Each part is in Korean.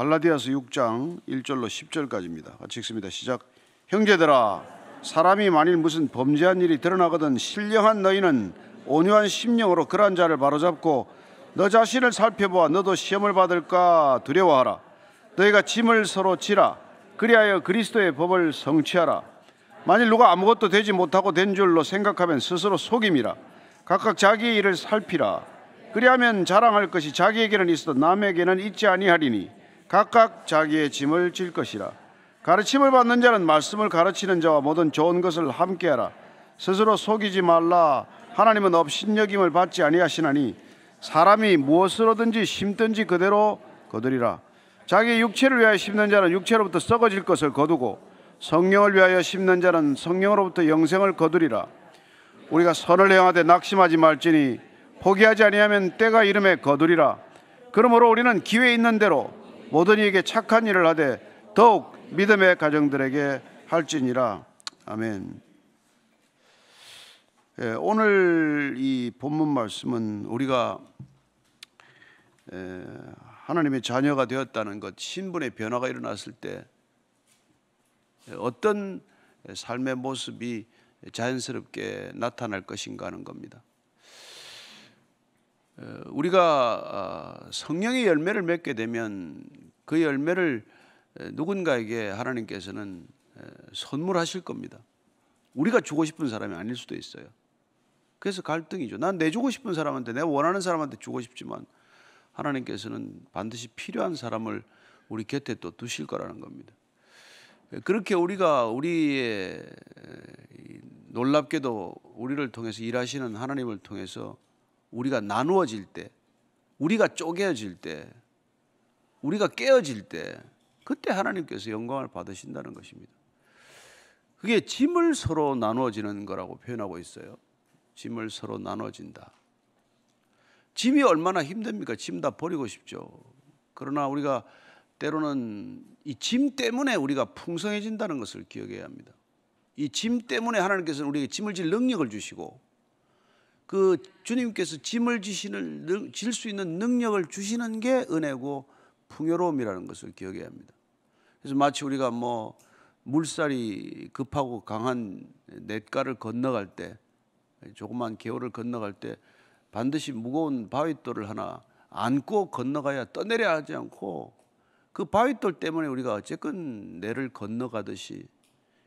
갈라디아서 6장 1절로 10절까지입니다. 같이 읽습니다. 시작. 형제들아, 사람이 만일 무슨 범죄한 일이 드러나거든 신령한 너희는 온유한 심령으로 그러한 자를 바로잡고 너 자신을 살펴보아 너도 시험을 받을까 두려워하라. 너희가 짐을 서로 지라. 그리하여 그리스도의 법을 성취하라. 만일 누가 아무것도 되지 못하고 된 줄로 생각하면 스스로 속임이라. 각각 자기의 일을 살피라. 그리하면 자랑할 것이 자기에게는 있어도 남에게는 있지 아니하리니 각각 자기의 짐을 질 것이라. 가르침을 받는 자는 말씀을 가르치는 자와 모든 좋은 것을 함께하라. 스스로 속이지 말라. 하나님은 업신여김을 받지 아니하시나니 사람이 무엇으로든지 심든지 그대로 거두리라. 자기 육체를 위하여 심는 자는 육체로부터 썩어질 것을 거두고 성령을 위하여 심는 자는 성령으로부터 영생을 거두리라. 우리가 선을 행하되 낙심하지 말지니 포기하지 아니하면 때가 이름에 거두리라. 그러므로 우리는 기회 있는 대로 모든 이에게 착한 일을 하되 더욱 믿음의 가정들에게 할지니라. 아멘. 오늘 이 본문 말씀은 우리가 하나님의 자녀가 되었다는 것, 신분의 변화가 일어났을 때 어떤 삶의 모습이 자연스럽게 나타날 것인가 하는 겁니다. 우리가 성령의 열매를 맺게 되면 그 열매를 누군가에게 하나님께서는 선물하실 겁니다. 우리가 주고 싶은 사람이 아닐 수도 있어요. 그래서 갈등이죠. 난 내주고 싶은 사람한테, 내가 원하는 사람한테 주고 싶지만 하나님께서는 반드시 필요한 사람을 우리 곁에 또 두실 거라는 겁니다. 그렇게 우리가 우리의 놀랍게도 우리를 통해서 일하시는 하나님을 통해서 우리가 나누어질 때, 우리가 쪼개어질 때, 우리가 깨어질 때 그때 하나님께서 영광을 받으신다는 것입니다. 그게 짐을 서로 나누어지는 거라고 표현하고 있어요. 짐을 서로 나눠진다. 짐이 얼마나 힘듭니까? 짐 다 버리고 싶죠. 그러나 우리가 때로는 이 짐 때문에 우리가 풍성해진다는 것을 기억해야 합니다. 이 짐 때문에 하나님께서는 우리에게 짐을 질 능력을 주시고 그 주님께서 짐을 질 수 있는 능력을 주시는 게 은혜고 풍요로움이라는 것을 기억해야 합니다. 그래서 마치 우리가 물살이 급하고 강한 냇가를 건너갈 때, 조그만 개울을 건너갈 때 반드시 무거운 바위돌을 하나 안고 건너가야 떠내려 하지 않고 그 바위돌 때문에 우리가 어쨌건 내를 건너가듯이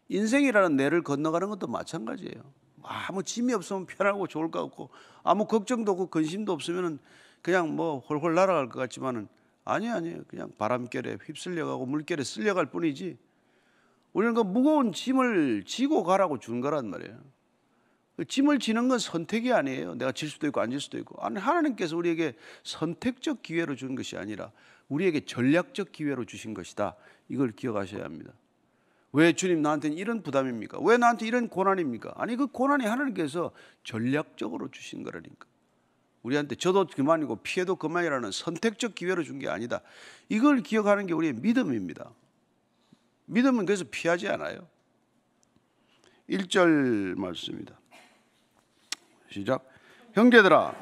인생이라는 내를 건너가는 것도 마찬가지예요. 아무 짐이 없으면 편하고 좋을 것 같고 아무 걱정도 없고 근심도 없으면 그냥 홀홀 날아갈 것 같지만은 아니에요. 그냥 바람결에 휩쓸려가고 물결에 쓸려갈 뿐이지 우리는 그 무거운 짐을 지고 가라고 준 거란 말이에요. 짐을 지는 건 선택이 아니에요. 내가 질 수도 있고 안 질 수도 있고. 아니, 하나님께서 우리에게 선택적 기회로 준 것이 아니라 우리에게 전략적 기회로 주신 것이다. 이걸 기억하셔야 합니다. 왜 주님 나한테는 이런 부담입니까? 왜 나한테 이런 고난입니까? 아니, 그 고난이 하나님께서 전략적으로 주신 거라니까. 우리한테 져도 그만이고 피해도 그만이라는 선택적 기회로 준 게 아니다. 이걸 기억하는 게 우리의 믿음입니다. 믿음은 그래서 피하지 않아요. 1절 말씀입니다. 시작. 형제들아,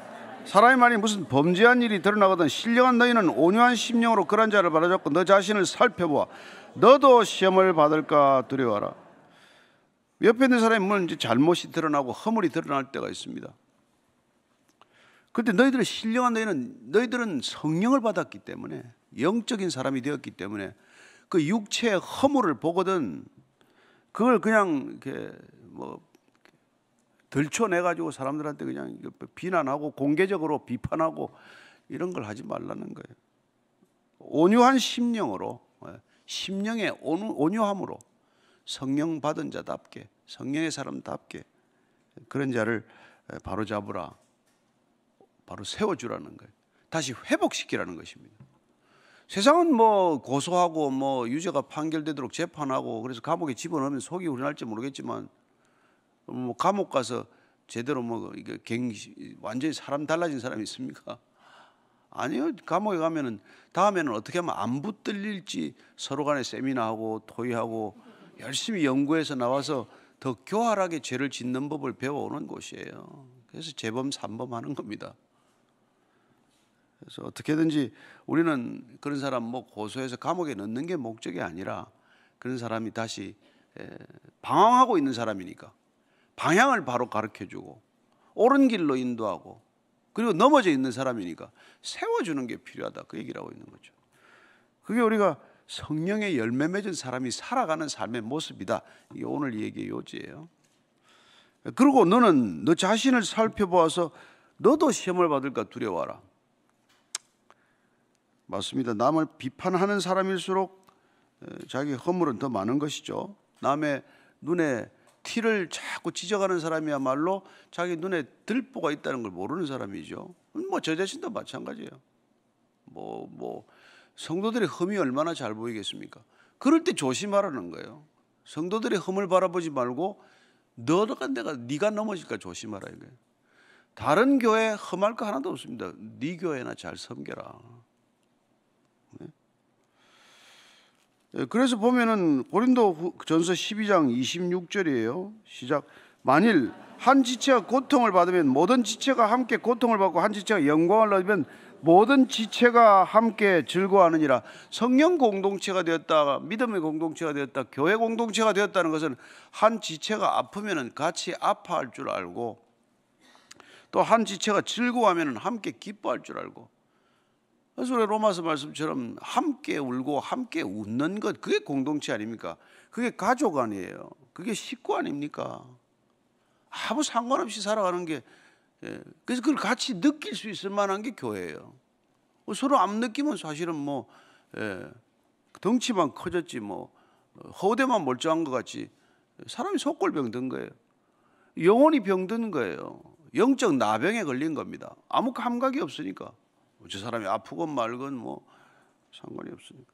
사람이 만일 무슨 범죄한 일이 드러나거든 신령한 너희는 온유한 심령으로 그런 자를 바로잡고 너 자신을 살펴보아 너도 시험을 받을까 두려워하라. 옆에 있는 사람이 물론 이제 잘못이 드러나고 허물이 드러날 때가 있습니다. 그런데 너희들은 신령한 너희들은 성령을 받았기 때문에 영적인 사람이 되었기 때문에 그 육체의 허물을 보거든 그걸 그냥 이렇게 들춰내가지고 사람들한테 그냥 비난하고 공개적으로 비판하고 이런 걸 하지 말라는 거예요. 온유한 심령으로, 심령의 온유함으로 성령 받은 자답게, 성령의 사람답게 그런 자를 바로 잡으라, 바로 세워주라는 거예요. 다시 회복시키라는 것입니다. 세상은 고소하고 유죄가 판결되도록 재판하고 그래서 감옥에 집어넣으면 속이 우려날지 모르겠지만 감옥 가서 제대로 완전히 사람 달라진 사람이 있습니까? 아니요. 감옥에 가면은 다음에는 어떻게 하면 안 붙들릴지 서로 간에 세미나하고 토의하고 열심히 연구해서 나와서 더 교활하게 죄를 짓는 법을 배워오는 곳이에요. 그래서 재범, 산범하는 겁니다. 그래서 어떻게든지 우리는 그런 사람 뭐 고소해서 감옥에 넣는 게 목적이 아니라 그런 사람이 다시 방황하고 있는 사람이니까 방향을 바로 가르쳐주고 옳은 길로 인도하고 그리고 넘어져 있는 사람이니까 세워주는 게 필요하다, 그 얘기를 하고 있는 거죠. 그게 우리가 성령의 열매 맺은 사람이 살아가는 삶의 모습이다. 이게 오늘 얘기의 요지예요. 그리고 너는 너 자신을 살펴보아서 너도 시험을 받을까 두려워하라. 맞습니다. 남을 비판하는 사람일수록 자기 허물은 더 많은 것이죠. 남의 눈에 티를 자꾸 지적하는 사람이야말로 자기 눈에 들보가 있다는 걸 모르는 사람이죠. 뭐 저 자신도 마찬가지예요. 뭐 성도들의 흠이 얼마나 잘 보이겠습니까? 그럴 때 조심하라는 거예요. 성도들의 흠을 바라보지 말고 네가 넘어질까 조심하라 이거예요. 다른 교회 흠할 거 하나도 없습니다. 네 교회나 잘 섬겨라. 그래서 보면은 고린도전서 12장 26절이에요. 시작. 만일 한 지체가 고통을 받으면 모든 지체가 함께 고통을 받고 한 지체가 영광을 얻으면 모든 지체가 함께 즐거워하느니라. 성령 공동체가 되었다, 믿음의 공동체가 되었다, 교회 공동체가 되었다는 것은 한 지체가 아프면은 같이 아파할 줄 알고 또 한 지체가 즐거워하면은 함께 기뻐할 줄 알고. 그래서 우리 로마서 말씀처럼 함께 울고 함께 웃는 것, 그게 공동체 아닙니까? 그게 가족 아니에요. 그게 식구 아닙니까? 아무 상관없이 살아가는 게, 그래서 그걸 같이 느낄 수 있을 만한 게 교회예요. 서로 안 느끼면 사실은 뭐 덩치만 커졌지 뭐 허대만 멀쩡한 것 같지 사람이 속골병 든 거예요. 영혼이 병든 거예요. 영적 나병에 걸린 겁니다. 아무 감각이 없으니까. 저 사람이 아프건 말건 뭐 상관이 없으니까.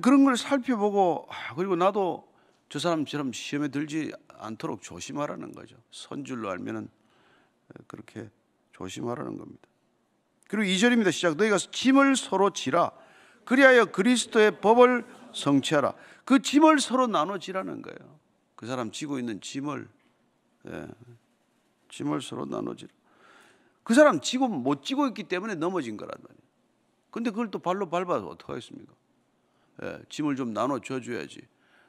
그런 걸 살펴보고 그리고 나도 저 사람처럼 시험에 들지 않도록 조심하라는 거죠. 선줄로 알면은 그렇게 조심하라는 겁니다. 그리고 2절입니다. 시작. 너희가 짐을 서로 지라. 그리하여 그리스도의 법을 성취하라. 그 짐을 서로 나눠지라는 거예요. 그 사람 지고 있는 짐을 서로 나눠지라. 그 사람 지고 못 지고 있기 때문에 넘어진 거란 말이에요. 근데 그걸 또 발로 밟아서 어떡하겠습니까? 짐을 좀 나눠 줘줘야지.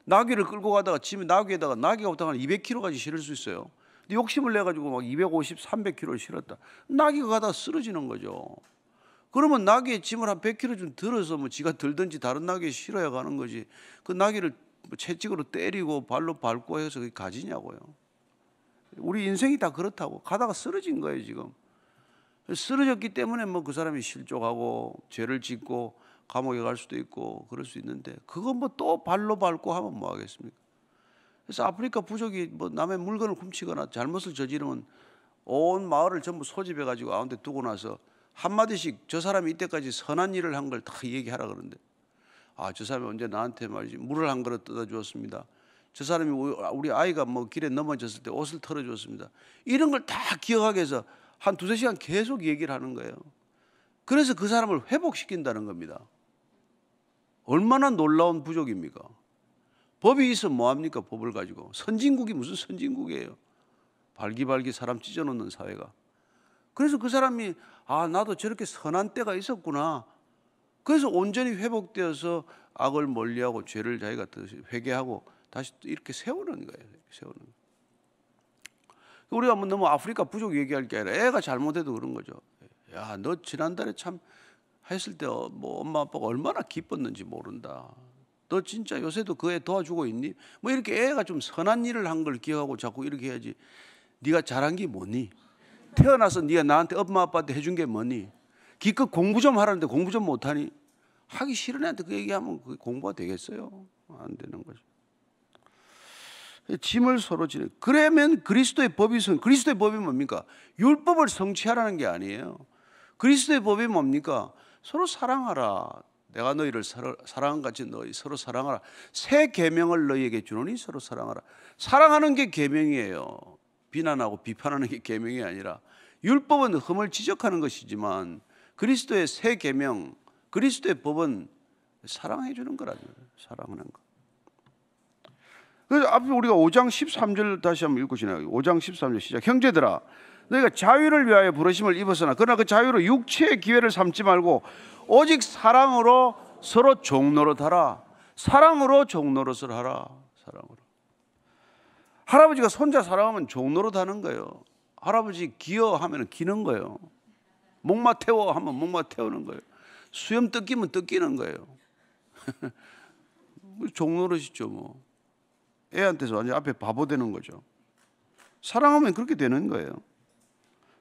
나귀를 끌고 가다가 짐이 나귀에다가 나귀가 없다가 200kg까지 실을 수 있어요. 근데 욕심을 내가지고 막 250, 300kg를 실었다. 나귀가 가다가 쓰러지는 거죠. 그러면 나귀의 짐을 한 100kg 좀 들어서 뭐 지가 들든지 다른 나귀에 실어야 가는 거지. 그 나귀를 채찍으로 때리고 발로 밟고 해서 그게 가지냐고요. 우리 인생이 다 그렇다고. 가다가 쓰러진 거예요 지금. 쓰러졌기 때문에 뭐 그 사람이 실족하고 죄를 짓고 감옥에 갈 수도 있고 그럴 수 있는데 그거 뭐 또 발로 밟고 하면 뭐 하겠습니까? 그래서 아프리카 부족이 뭐 남의 물건을 훔치거나 잘못을 저지르면 온 마을을 전부 소집해 가지고 가운데 두고 나서 한마디씩 저 사람이 이때까지 선한 일을 한 걸 다 얘기하라 그러는데 저 사람이 언제 나한테 말이지 물을 한 그릇 떠다 주었습니다. 저 사람이 우리 아이가 뭐 길에 넘어졌을 때 옷을 털어 주었습니다. 이런 걸 다 기억하게 해서 한 두세 시간 계속 얘기를 하는 거예요. 그래서 그 사람을 회복시킨다는 겁니다. 얼마나 놀라운 부족입니까? 법이 있어 뭐합니까? 법을 가지고. 선진국이 무슨 선진국이에요. 발기발기 사람 찢어놓는 사회가. 그래서 그 사람이 나도 저렇게 선한 때가 있었구나. 그래서 온전히 회복되어서 악을 멀리하고 죄를 자기가 회개하고 다시 이렇게 세우는 거예요. 세우는 거예요. 우리가 뭐 너무 아프리카 부족 얘기할 게 아니라 애가 잘못해도 그런 거죠. 야, 너 지난달에 참 했을 때 뭐 엄마 아빠가 얼마나 기뻤는지 모른다. 너 진짜 요새도 그 애 도와주고 있니? 뭐 이렇게 애가 좀 선한 일을 한 걸 기억하고 자꾸 이렇게 해야지. 네가 잘한 게 뭐니? 태어나서 네가 나한테 엄마 아빠한테 해준 게 뭐니? 기껏 공부 좀 하라는데 공부 좀 못하니? 하기 싫은 애한테 그 얘기하면 그게 공부가 되겠어요? 안 되는 거죠. 짐을 서로 지는. 그러면 그리스도의 법이 그리스도의 법이 뭡니까? 율법을 성취하라는 게 아니에요. 그리스도의 법이 뭡니까? 서로 사랑하라. 내가 너희를 사랑한 같이 너희 서로 사랑하라. 새 계명을 너희에게 주노니 서로 사랑하라. 사랑하는 게 계명이에요. 비난하고 비판하는 게 계명이 아니라 율법은 흠을 지적하는 것이지만 그리스도의 새 계명, 그리스도의 법은 사랑해 주는 거라는 거예요. 사랑하는 거. 그래서 앞에 우리가 5장 13절 다시 한번 읽고 지나가요. 5장 13절 시작. 형제들아 너희가 자유를 위하여 부르심을 입었으나 그러나 그 자유로 육체의 기회를 삼지 말고 오직 사랑으로 서로 종노릇하라. 사랑으로 종노릇을 하라. 사랑으로. 할아버지가 손자 사랑하면 종노릇하는 거예요. 할아버지 기어하면 기는 거예요. 목마 태워 하면 목마 태우는 거예요. 수염 뜯기면 뜯기는 거예요. 종노릇이죠 뭐. 애한테서 완전 앞에 바보 되는 거죠. 사랑하면 그렇게 되는 거예요.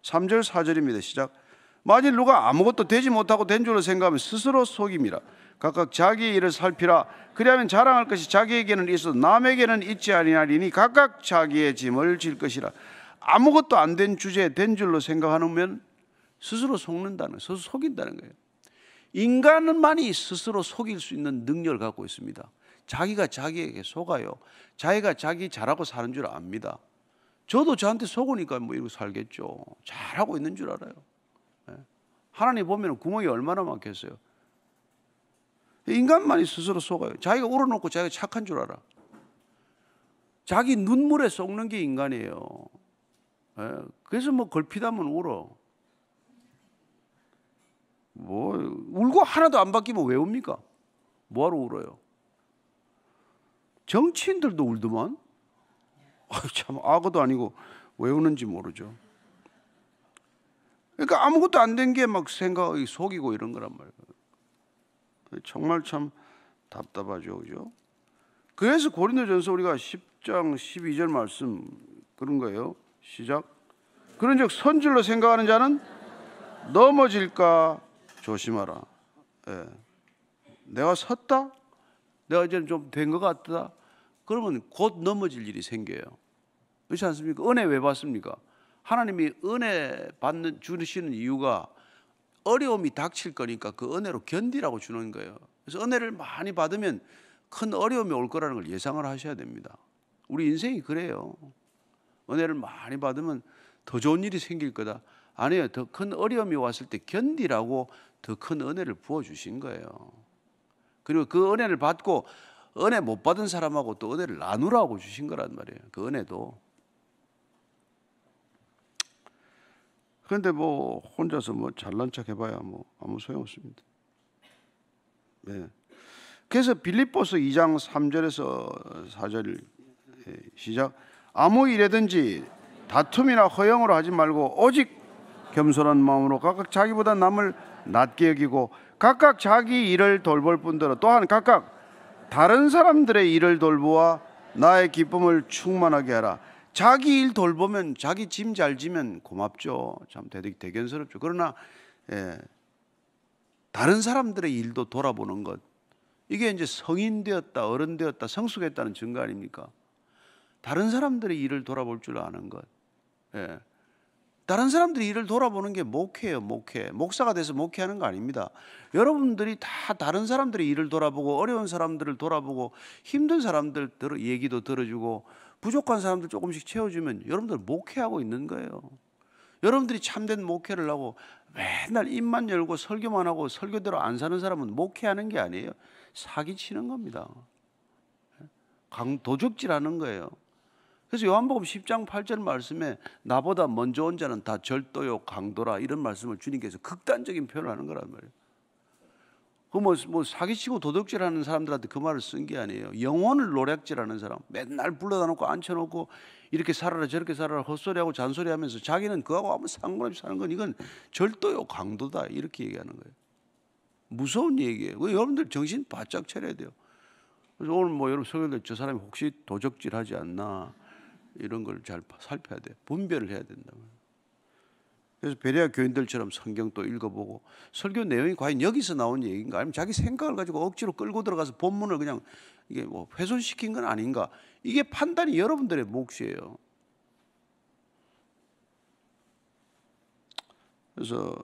3절 4절입니다. 시작. 만일 누가 아무것도 되지 못하고 된 줄로 생각하면 스스로 속임이라. 각각 자기의 일을 살피라. 그리하면 자랑할 것이 자기에게는 있어도 남에게는 있지 아니하리니 각각 자기의 짐을 질 것이라. 아무것도 안 된 주제에 된 줄로 생각하면 스스로 속는다는, 스스로 속인다는 거예요. 인간만이 스스로 속일 수 있는 능력을 갖고 있습니다. 자기가 자기에게 속아요. 자기가 자기 잘하고 사는 줄 압니다. 저도 저한테 속으니까 뭐 이러고 살겠죠. 잘하고 있는 줄 알아요. 하나님 보면 구멍이 얼마나 많겠어요. 인간만이 스스로 속아요. 자기가 울어놓고 자기가 착한 줄 알아. 자기 눈물에 속는 게 인간이에요. 그래서 뭐 걸핏하면 울어. 뭐 울고 하나도 안 바뀌면 왜 웁니까? 뭐하러 울어요? 정치인들도 울더만. 참 악어도 아니고 왜 우는지 모르죠. 그러니까 아무것도 안 된 게 막 생각이 속이고 이런 거란 말이에요. 정말 참 답답하죠, 그죠? 그래서 고린도전서 우리가 10장 12절 말씀 그런 거예요. 시작. 그런즉 선질로 생각하는 자는 넘어질까 조심하라. 내가 섰다? 내가 이제 좀 된 것 같다? 그러면 곧 넘어질 일이 생겨요. 그렇지 않습니까? 은혜 왜 받습니까? 하나님이 은혜 주시는 이유가 어려움이 닥칠 거니까 그 은혜로 견디라고 주는 거예요. 그래서 은혜를 많이 받으면 큰 어려움이 올 거라는 걸 예상을 하셔야 됩니다. 우리 인생이 그래요. 은혜를 많이 받으면 더 좋은 일이 생길 거다. 아니에요. 더 큰 어려움이 왔을 때 견디라고 더 큰 은혜를 부어주신 거예요. 그리고 그 은혜를 받고 은혜 못 받은 사람하고 또 은혜를 나누라고 주신 거란 말이에요. 그 은혜도. 그런데 뭐 혼자서 뭐 잘난 척 해봐야 뭐 아무 소용없습니다. 네. 그래서 빌립보서 2장 3절에서 4절 시작. 아무 일에든지 다툼이나 허영으로 하지 말고 오직 겸손한 마음으로 각각 자기보다 남을 낮게 여기고 각각 자기 일을 돌볼 뿐더러 또한 각각 다른 사람들의 일을 돌보아 나의 기쁨을 충만하게 하라. 자기 일 돌보면 자기 짐 잘 지면 고맙죠. 참 대견스럽죠. 그러나 다른 사람들의 일도 돌아보는 것, 이게 이제 성인 되었다, 어른 되었다, 성숙했다는 증거 아닙니까? 다른 사람들의 일을 돌아볼 줄 아는 것. 다른 사람들이 일을 돌아보는 게 목회예요. 목사가 돼서 목회하는 거 아닙니다. 여러분들이 다 다른 사람들의 일을 돌아보고 어려운 사람들을 돌아보고 힘든 사람들 얘기도 들어주고 부족한 사람들 조금씩 채워주면 여러분들 목회하고 있는 거예요. 여러분들이 참된 목회를 하고 맨날 입만 열고 설교만 하고 설교대로 안 사는 사람은 목회하는 게 아니에요. 사기치는 겁니다. 도적질하는 거예요. 그래서 요한복음 10장 8절 말씀에 나보다 먼저 온 자는 다 절도요 강도라 이런 말씀을 주님께서 극단적인 표현을 하는 거란 말이에요. 뭐 사기치고 도둑질하는 사람들한테 그 말을 쓴 게 아니에요. 영혼을 노략질하는 사람, 맨날 불러다 놓고 앉혀놓고 이렇게 살아라 저렇게 살아라 헛소리하고 잔소리하면서 자기는 그하고 아무 상관없이 사는 건 이건 절도요 강도다 이렇게 얘기하는 거예요. 무서운 얘기예요. 여러분들 정신 바짝 차려야 돼요. 그래서 오늘 뭐 여러분 설교들 저 사람이 혹시 도적질하지 않나 이런 걸 잘 살펴야 돼. 분별을 해야 된다고요. 그래서 베레아 교인들처럼 성경 또 읽어보고 설교 내용이 과연 여기서 나온 얘기인가 아니면 자기 생각을 가지고 억지로 끌고 들어가서 본문을 그냥 이게 뭐 훼손시킨 건 아닌가, 이게 판단이 여러분들의 몫이에요. 그래서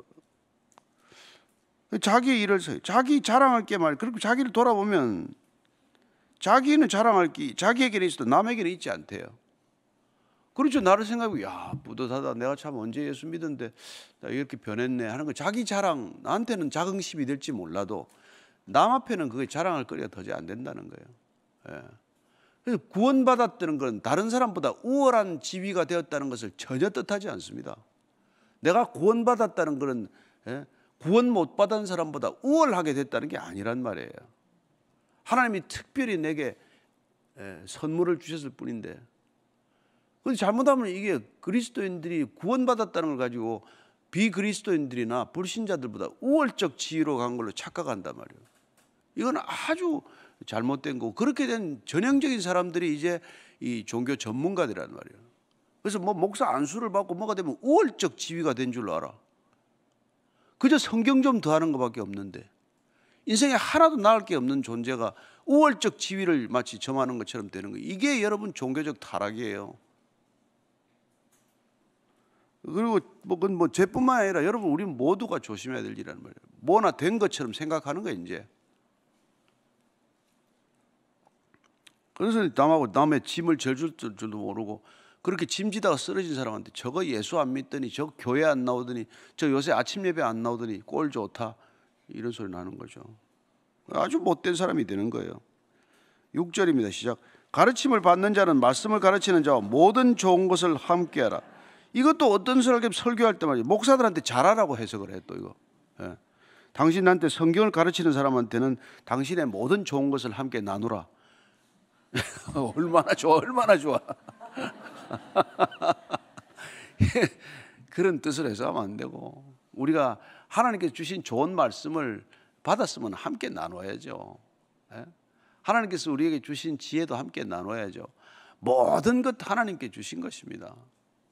자기 일을 자기 자랑할 게 말이에요. 그리고 자기를 돌아보면 자기는 자랑할 게 자기에게는 있어도 남에게는 있지 않대요. 그렇죠. 나를 생각하고 야 뿌듯하다. 내가 참 언제 예수 믿었는데 나 이렇게 변했네 하는 거, 자기 자랑, 나한테는 자긍심이 될지 몰라도 남 앞에는 그게 자랑할 거리가 도저히 안 된다는 거예요. 그래서 구원받았다는 건 다른 사람보다 우월한 지위가 되었다는 것을 전혀 뜻하지 않습니다. 내가 구원받았다는 그런 구원 못 받은 사람보다 우월하게 됐다는 게 아니란 말이에요. 하나님이 특별히 내게 선물을 주셨을 뿐인데, 그런데 잘못하면 이게 그리스도인들이 구원받았다는 걸 가지고 비그리스도인들이나 불신자들보다 우월적 지위로 간 걸로 착각한단 말이에요. 이건 아주 잘못된 거고, 그렇게 된 전형적인 사람들이 이제 이 종교 전문가들이란 말이에요. 그래서 뭐 목사 안수를 받고 뭐가 되면 우월적 지위가 된 줄로 알아. 그저 성경 좀 더 하는 것밖에 없는데, 인생에 하나도 나을 게 없는 존재가 우월적 지위를 마치 점하는 것처럼 되는 거예요. 이게 여러분 종교적 타락이에요. 그리고 뭐 죄뿐만 아니라 여러분 우리 모두가 조심해야 될 일이라는 말이에요. 뭐나 된 것처럼 생각하는 거예요 이제. 그래서 남의 짐을 져줄 줄도 모르고, 그렇게 짐지다가 쓰러진 사람한테 저거 예수 안 믿더니, 저 교회 안 나오더니, 저 요새 아침 예배 안 나오더니 꼴 좋다, 이런 소리 나는 거죠. 아주 못된 사람이 되는 거예요. 6절입니다. 시작. 가르침을 받는 자는 말씀을 가르치는 자와 모든 좋은 것을 함께하라. 이것도 어떤 사람이 설교할 때 말이에요, 목사들한테 잘하라고 해석을 해. 또 이거 당신한테 성경을 가르치는 사람한테는 당신의 모든 좋은 것을 함께 나누라. 얼마나 좋아, 얼마나 좋아. 그런 뜻을 해석하면 안 되고, 우리가 하나님께서 주신 좋은 말씀을 받았으면 함께 나눠야죠. 하나님께서 우리에게 주신 지혜도 함께 나눠야죠. 모든 것 하나님께 주신 것입니다.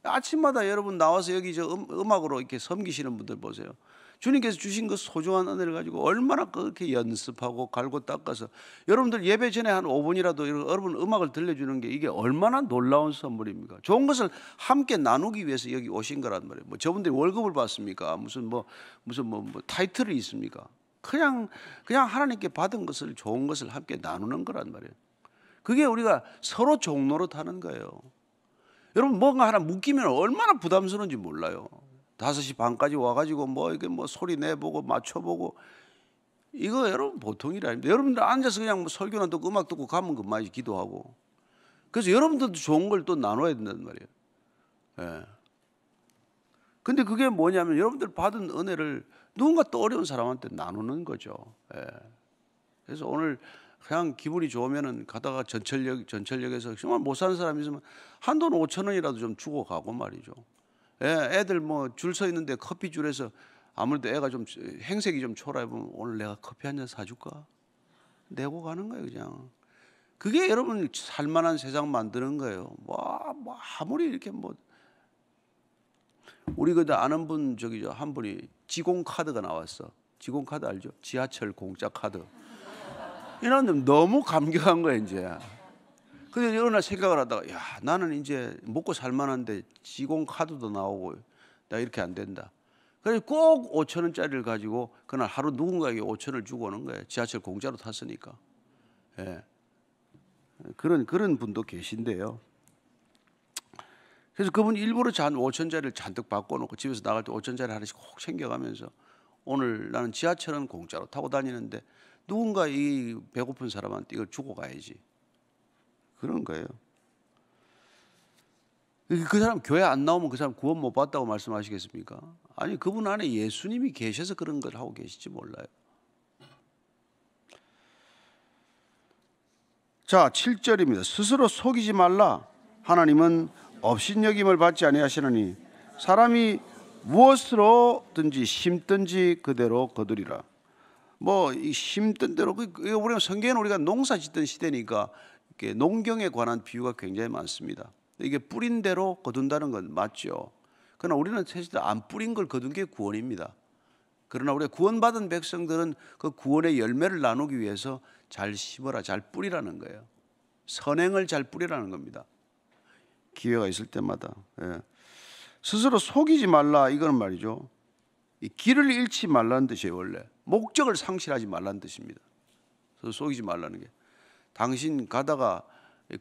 아침마다 여러분 나와서 여기 저 음악으로 이렇게 섬기시는 분들 보세요. 주님께서 주신 그 소중한 은혜를 가지고 얼마나 그렇게 연습하고 갈고 닦아서, 여러분들 예배 전에 한 5분이라도 여러분 음악을 들려주는 게 이게 얼마나 놀라운 선물입니까? 좋은 것을 함께 나누기 위해서 여기 오신 거란 말이에요. 뭐 저분들이 월급을 받습니까? 무슨 타이틀이 있습니까? 그냥 하나님께 받은 것을, 좋은 것을 함께 나누는 거란 말이에요. 그게 우리가 서로 종노릇 하는 거예요. 여러분 뭔가 하나 묶이면 얼마나 부담스러운지 몰라요. 5시 반까지 와가지고 이게 소리 내보고 맞춰보고, 이거 여러분 보통 일이 아닙니다. 여러분들 앉아서 그냥 설교나 듣고 음악 듣고 가면 그만이지, 기도하고. 그래서 여러분들도 좋은 걸 또 나눠야 된단 말이에요. 예. 근데 그게 뭐냐면 여러분들 받은 은혜를 누군가 또 어려운 사람한테 나누는 거죠. 예. 그래서 오늘 그냥 기분이 좋으면은 가다가 전철역에서 정말 못 사는 사람이 있으면 한돈 5,000원이라도 좀 주고 가고 말이죠. 예, 애들 줄 서 있는데 커피 줄에서 아무래도 애가 좀 행색이 좀 초라해 보면 오늘 내가 커피 한 잔 사줄까? 내고 가는 거예요, 그냥. 그게 여러분 살만한 세상 만드는 거예요. 아무리 이렇게 우리 그때 아는 분 한 분이 지공 카드가 나왔어. 지공 카드 알죠? 지하철 공짜 카드. 이런 너무 감격한 거예요 이제. 근데 어느 날 생각을 하다가, 야, 나는 이제 먹고 살만한데 지공 카드도 나오고 나 이렇게 안 된다. 그래서 꼭 5,000원짜리를 가지고 그날 하루 누군가에게 5,000원을 주고 오는 거예요. 지하철 공짜로 탔으니까. 예. 그런 분도 계신데요. 그래서 그분 일부러 5,000원짜리를 잔뜩 바꿔놓고 집에서 나갈 때 5,000원짜리 하나씩 꼭 챙겨가면서, 오늘 나는 지하철은 공짜로 타고 다니는데 누군가 이 배고픈 사람한테 이걸 주고 가야지, 그런 거예요. 그 사람 교회 안 나오면 그 사람 구원 못 받다고 말씀하시겠습니까? 아니, 그분 안에 예수님이 계셔서 그런 걸 하고 계실지 몰라요. 자, 7절입니다. 스스로 속이지 말라. 하나님은 업신여김을 받지 아니하시느니 사람이 무엇으로든지 심든지 그대로 거두리라. 이 심던 대로, 우리가 성경에는 우리가 농사 짓던 시대니까 농경에 관한 비유가 굉장히 많습니다. 이게 뿌린 대로 거둔다는 건 맞죠. 그러나 우리는 사실 안 뿌린 걸 거둔 게 구원입니다. 그러나 우리가 구원받은 백성들은 그 구원의 열매를 나누기 위해서 잘 심어라, 잘 뿌리라는 거예요. 선행을 잘 뿌리라는 겁니다. 기회가 있을 때마다. 예. 스스로 속이지 말라, 이거는 말이죠, 이 길을 잃지 말라는 뜻이에요. 원래 목적을 상실하지 말라는 뜻입니다. 속이지 말라는 게, 당신 가다가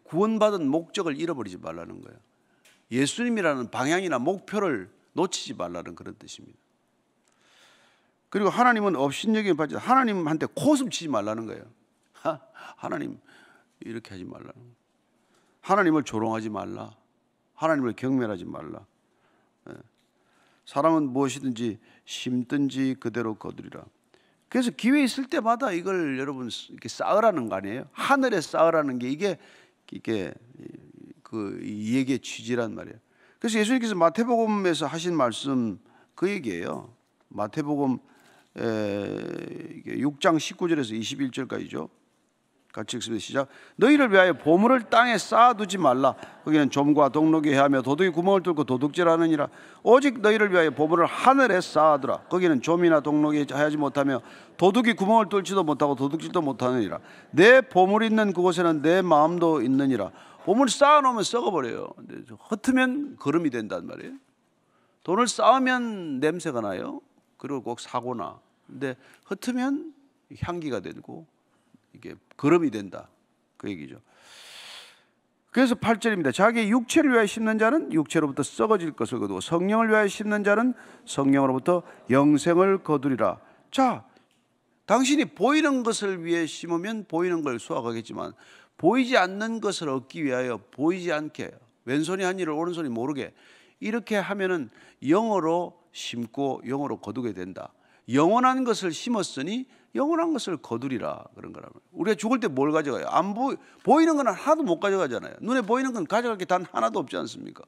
구원받은 목적을 잃어버리지 말라는 거예요. 예수님이라는 방향이나 목표를 놓치지 말라는 그런 뜻입니다. 그리고 하나님은 업신여김을 받지, 하나님한테 코웃음 치지 말라는 거예요. 하나님 이렇게 하지 말라는 거예요. 하나님을 조롱하지 말라. 하나님을 경멸하지 말라. 사람은 무엇이든지 심든지 그대로 거두리라. 그래서 기회 있을 때마다 이걸 여러분 이렇게 쌓으라는 거 아니에요? 하늘에 쌓으라는 게 이게 그 이 얘기의 취지란 말이에요. 그래서 예수님께서 마태복음에서 하신 말씀 그 얘기예요. 마태복음 6장 19절에서 21절까지죠. 같이 읽습니다. 시작. 너희를 위하여 보물을 땅에 쌓아두지 말라. 거기는 좀과 동록이 해하며 도둑이 구멍을 뚫고 도둑질하느니라. 오직 너희를 위하여 보물을 하늘에 쌓아두라. 거기는 좀이나 동록이 하지 못하며 도둑이 구멍을 뚫지도 못하고 도둑질도 못하느니라. 내 보물 있는 그곳에는 내 마음도 있느니라. 보물 쌓아놓으면 썩어버려요. 흩으면 거름이 된단 말이에요. 돈을 쌓으면 냄새가 나요. 그리고 꼭 사고나. 근데 흩으면 향기가 되고 이게 거름이 된다. 그 얘기죠. 그래서 8절입니다. 자기의 육체를 위하여 심는 자는 육체로부터 썩어질 것을 거두고 성령을 위하여 심는 자는 성령으로부터 영생을 거두리라. 자, 당신이 보이는 것을 위해 심으면 보이는 걸 수확하겠지만 보이지 않는 것을 얻기 위하여 보이지 않게 왼손이 한 일을 오른손이 모르게 이렇게 하면은 영으로 심고 영으로 거두게 된다. 영원한 것을 심었으니 영원한 것을 거두리라 그런 거라면. 우리가 죽을 때 뭘 가져가요? 안 보이는 건 하나도 못 가져가잖아요. 눈에 보이는 건 가져갈 게 단 하나도 없지 않습니까?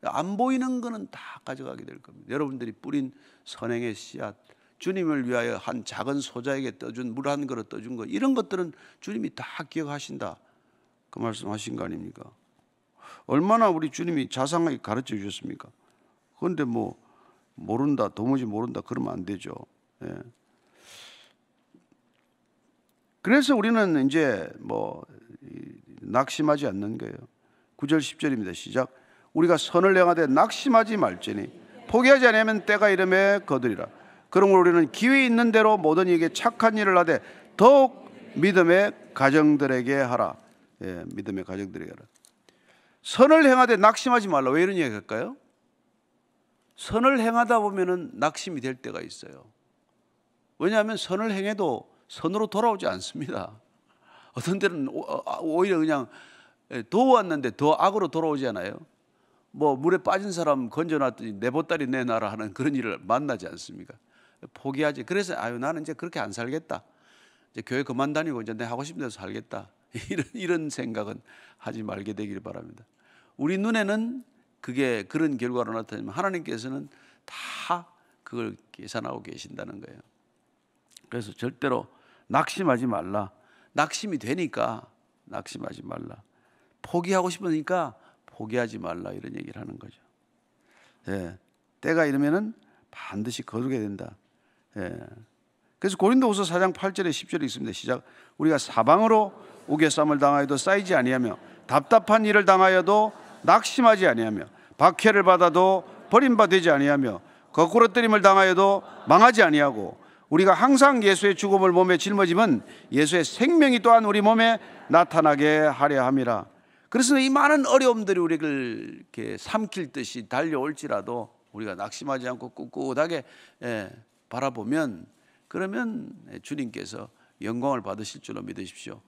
안 보이는 거는 다 가져가게 될 겁니다. 여러분들이 뿌린 선행의 씨앗, 주님을 위하여 한 작은 소자에게 떠준 물 한 그릇 떠준 것, 이런 것들은 주님이 다 기억하신다. 그 말씀하신 거 아닙니까? 얼마나 우리 주님이 자상하게 가르쳐 주셨습니까? 그런데 뭐 모른다, 도무지 모른다 그러면 안 되죠. 예. 그래서 우리는 이제 낙심하지 않는 거예요. 9절 10절입니다. 시작. 우리가 선을 행하되 낙심하지 말지니 포기하지 않으면 때가 이름에 거두리라. 그러므로 우리는 기회 있는 대로 모든 이에게 착한 일을 하되 더욱 믿음의 가정들에게 하라. 예, 믿음의 가정들에게 하라. 선을 행하되 낙심하지 말라. 왜 이런 이야기 할까요? 선을 행하다 보면은 낙심이 될 때가 있어요. 왜냐하면 선을 행해도 선으로 돌아오지 않습니다. 어떤 때는 오히려 그냥 도왔는데 더 악으로 돌아오지 않아요? 뭐 물에 빠진 사람 건져놨더니 내 보따리 내놔라 하는 그런 일을 만나지 않습니까? 포기하지. 그래서 나는 이제 그렇게 안 살겠다. 이제 교회 그만 다니고 이제 내 하고 싶은 데서 살겠다. 이런 생각은 하지 말게 되기를 바랍니다. 우리 눈에는 그게 그런 결과로 나타나면 하나님께서는 다 그걸 계산하고 계신다는 거예요. 그래서 절대로 낙심하지 말라. 낙심이 되니까 낙심하지 말라. 포기하고 싶으니까 포기하지 말라. 이런 얘기를 하는 거죠. 예, 때가 이르면은 반드시 거두게 된다. 예. 그래서 고린도후서 4장 8절에 10절에 있습니다. 시작. 우리가 사방으로 우겨쌈을 당하여도 쌓이지 아니하며 답답한 일을 당하여도 낙심하지 아니하며 박해를 받아도 버림받지 아니하며 거꾸로 뜨림을 당하여도 망하지 아니하고 우리가 항상 예수의 죽음을 몸에 짊어지면 예수의 생명이 또한 우리 몸에 나타나게 하려 함이라. 그래서 이 많은 어려움들이 우리를 이렇게 삼킬 듯이 달려올지라도 우리가 낙심하지 않고 꿋꿋하게 바라보면 그러면 주님께서 영광을 받으실 줄로 믿으십시오.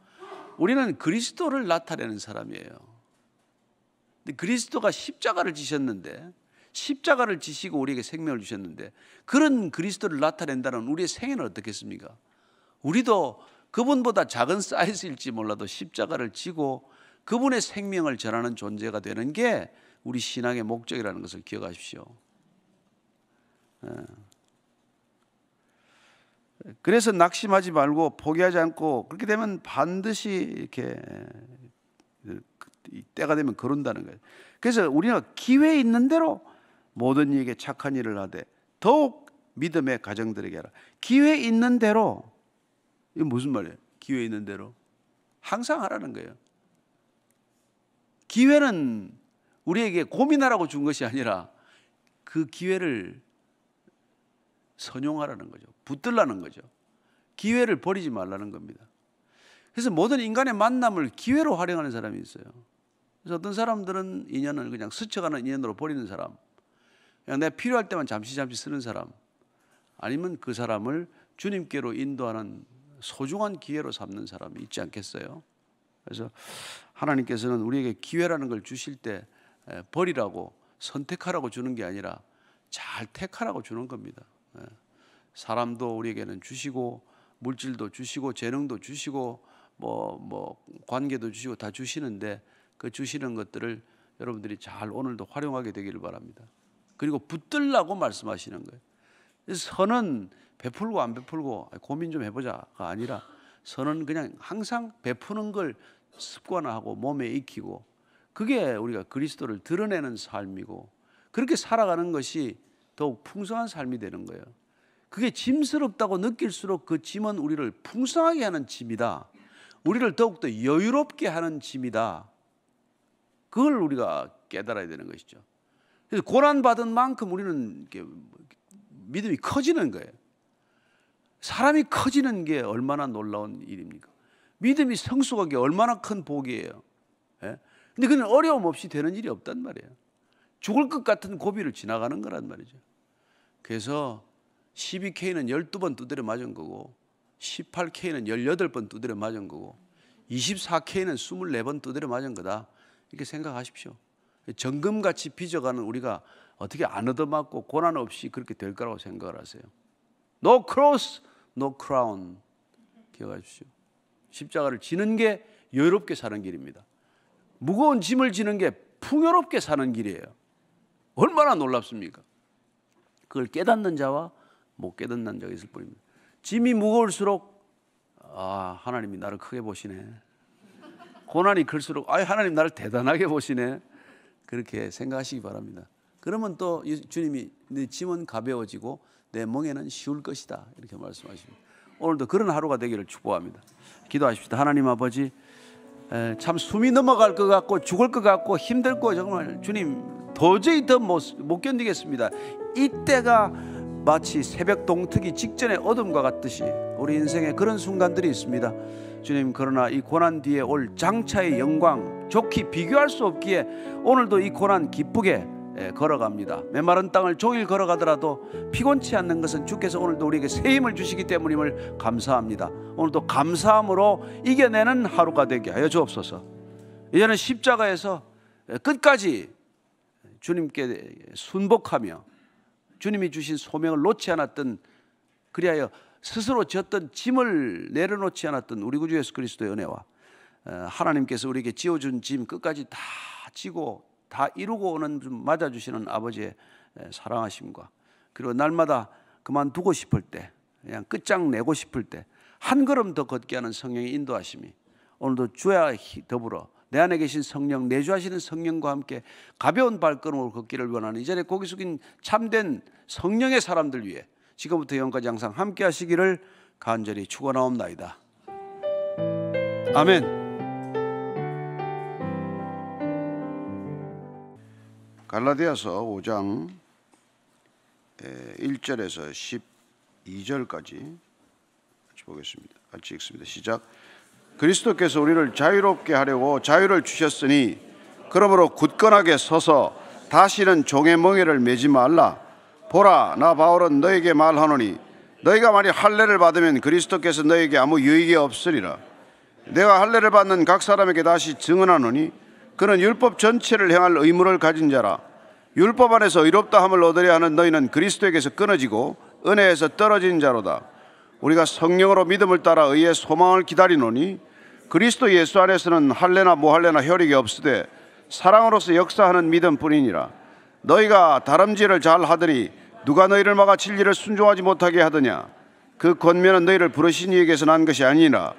우리는 그리스도를 나타내는 사람이에요. 근데 그리스도가 십자가를 지셨는데 십자가를 지시고 우리에게 생명을 주셨는데 그런 그리스도를 나타낸다는 우리의 생애는 어떻겠습니까? 우리도 그분보다 작은 사이즈일지 몰라도 십자가를 지고 그분의 생명을 전하는 존재가 되는 게 우리 신앙의 목적이라는 것을 기억하십시오. 그래서 낙심하지 말고 포기하지 않고 그렇게 되면 반드시 이렇게 때가 되면 거른다는 거예요. 그래서 우리가 기회 있는 대로 모든 이에게 착한 일을 하되 더욱 믿음의 가정들에게 하라. 기회 있는 대로. 이게 무슨 말이에요? 기회 있는 대로 항상 하라는 거예요. 기회는 우리에게 고민하라고 준 것이 아니라 그 기회를 선용하라는 거죠. 붙들라는 거죠. 기회를 버리지 말라는 겁니다. 그래서 모든 인간의 만남을 기회로 활용하는 사람이 있어요. 그래서 어떤 사람들은 인연을 그냥 스쳐가는 인연으로 버리는 사람, 그냥 내가 필요할 때만 잠시 쓰는 사람, 아니면 그 사람을 주님께로 인도하는 소중한 기회로 삼는 사람이 있지 않겠어요? 그래서 하나님께서는 우리에게 기회라는 걸 주실 때 버리라고 선택하라고 주는 게 아니라 잘 택하라고 주는 겁니다. 사람도 우리에게는 주시고 물질도 주시고 재능도 주시고 뭐 관계도 주시고 다 주시는데 그 주시는 것들을 여러분들이 잘 오늘도 활용하게 되기를 바랍니다. 그리고 붙들라고 말씀하시는 거예요. 그래서 선은 베풀고 안 베풀고 고민 좀 해보자가 아니라 선은 그냥 항상 베푸는 걸 습관화하고 몸에 익히고 그게 우리가 그리스도를 드러내는 삶이고 그렇게 살아가는 것이 더욱 풍성한 삶이 되는 거예요. 그게 짐스럽다고 느낄수록 그 짐은 우리를 풍성하게 하는 짐이다. 우리를 더욱더 여유롭게 하는 짐이다. 그걸 우리가 깨달아야 되는 것이죠. 그래서 고난받은 만큼 우리는 믿음이 커지는 거예요. 사람이 커지는 게 얼마나 놀라운 일입니까? 믿음이 성숙한 게 얼마나 큰 복이에요. 근데 그건 어려움 없이 되는 일이 없단 말이에요. 죽을 것 같은 고비를 지나가는 거란 말이죠. 그래서 12K는 12번 두드려 맞은 거고 18K는 18번 두드려 맞은 거고 24K는 24번 두드려 맞은 거다. 이렇게 생각하십시오. 정금같이 빚어가는 우리가 어떻게 안 얻어맞고 고난 없이 그렇게 될 거라고 생각을 하세요. No cross, no crown. 기억하십시오. 십자가를 지는 게 여유롭게 사는 길입니다. 무거운 짐을 지는 게 풍요롭게 사는 길이에요. 얼마나 놀랍습니까? 그걸 깨닫는 자와 못 깨닫는 자가 있을 뿐입니다. 짐이 무거울수록 하나님이 나를 크게 보시네. 고난이 클수록 하나님 나를 대단하게 보시네. 그렇게 생각하시기 바랍니다. 그러면 또 주님이 내 짐은 가벼워지고 내 멍에는 쉬울 것이다 이렇게 말씀하십니다. 오늘도 그런 하루가 되기를 축복합니다. 기도하십시다. 하나님 아버지, 참 숨이 넘어갈 것 같고 죽을 것 같고 힘들고 정말 주님 도저히 더 못 견디겠습니다. 이때가 마치 새벽 동트기 직전의 어둠과 같듯이 우리 인생에 그런 순간들이 있습니다. 주님, 그러나 이 고난 뒤에 올 장차의 영광 좋게 비교할 수 없기에 오늘도 이 고난 기쁘게 걸어갑니다. 메마른 땅을 종일 걸어가더라도 피곤치 않는 것은 주께서 오늘도 우리에게 새 힘을 주시기 때문임을 감사합니다. 오늘도 감사함으로 이겨내는 하루가 되게 하여 주옵소서. 이제는 십자가에서 끝까지 주님께 순복하며 주님이 주신 소명을 놓지 않았던, 그리하여 스스로 졌던 짐을 내려놓지 않았던 우리 구주 예수 그리스도의 은혜와 하나님께서 우리에게 지어준 짐 끝까지 다 지고 다 이루고 오는 좀 맞아주시는 아버지의 사랑하심과, 그리고 날마다 그만두고 싶을 때, 그냥 끝장내고 싶을 때 한 걸음 더 걷게 하는 성령의 인도하심이 오늘도 주와 더불어 내 안에 계신 성령, 내주하시는 성령과 함께 가벼운 발걸음으로 걷기를 원하는 이 자리에 고개 숙인 참된 성령의 사람들 위해 지금부터 영까지 항상 함께 하시기를 간절히 축원하옵나이다. 아멘. 갈라디아서 5장 1절에서 12절까지 같이 보겠습니다. 같이 읽습니다. 시작. 그리스도께서 우리를 자유롭게 하려고 자유를 주셨으니 그러므로 굳건하게 서서 다시는 종의 멍에를 매지 말라. 보라, 나 바울은 너에게 말하노니 너희가 만일 할례를 받으면 그리스도께서 너에게 아무 유익이 없으리라. 내가 할례를 받는 각 사람에게 다시 증언하노니 그는 율법 전체를 행할 의무를 가진 자라. 율법 안에서 의롭다 함을 얻으려 하는 너희는 그리스도에게서 끊어지고 은혜에서 떨어진 자로다. 우리가 성령으로 믿음을 따라 의의 소망을 기다리노니 그리스도 예수 안에서는 할례나 무할례나 혈육이 없으되 사랑으로서 역사하는 믿음뿐이니라. 너희가 다름질을 잘 하더니 누가 너희를 막아 진리를 순종하지 못하게 하더냐. 그 권면은 너희를 부르신 이에게서 난 것이 아니니라.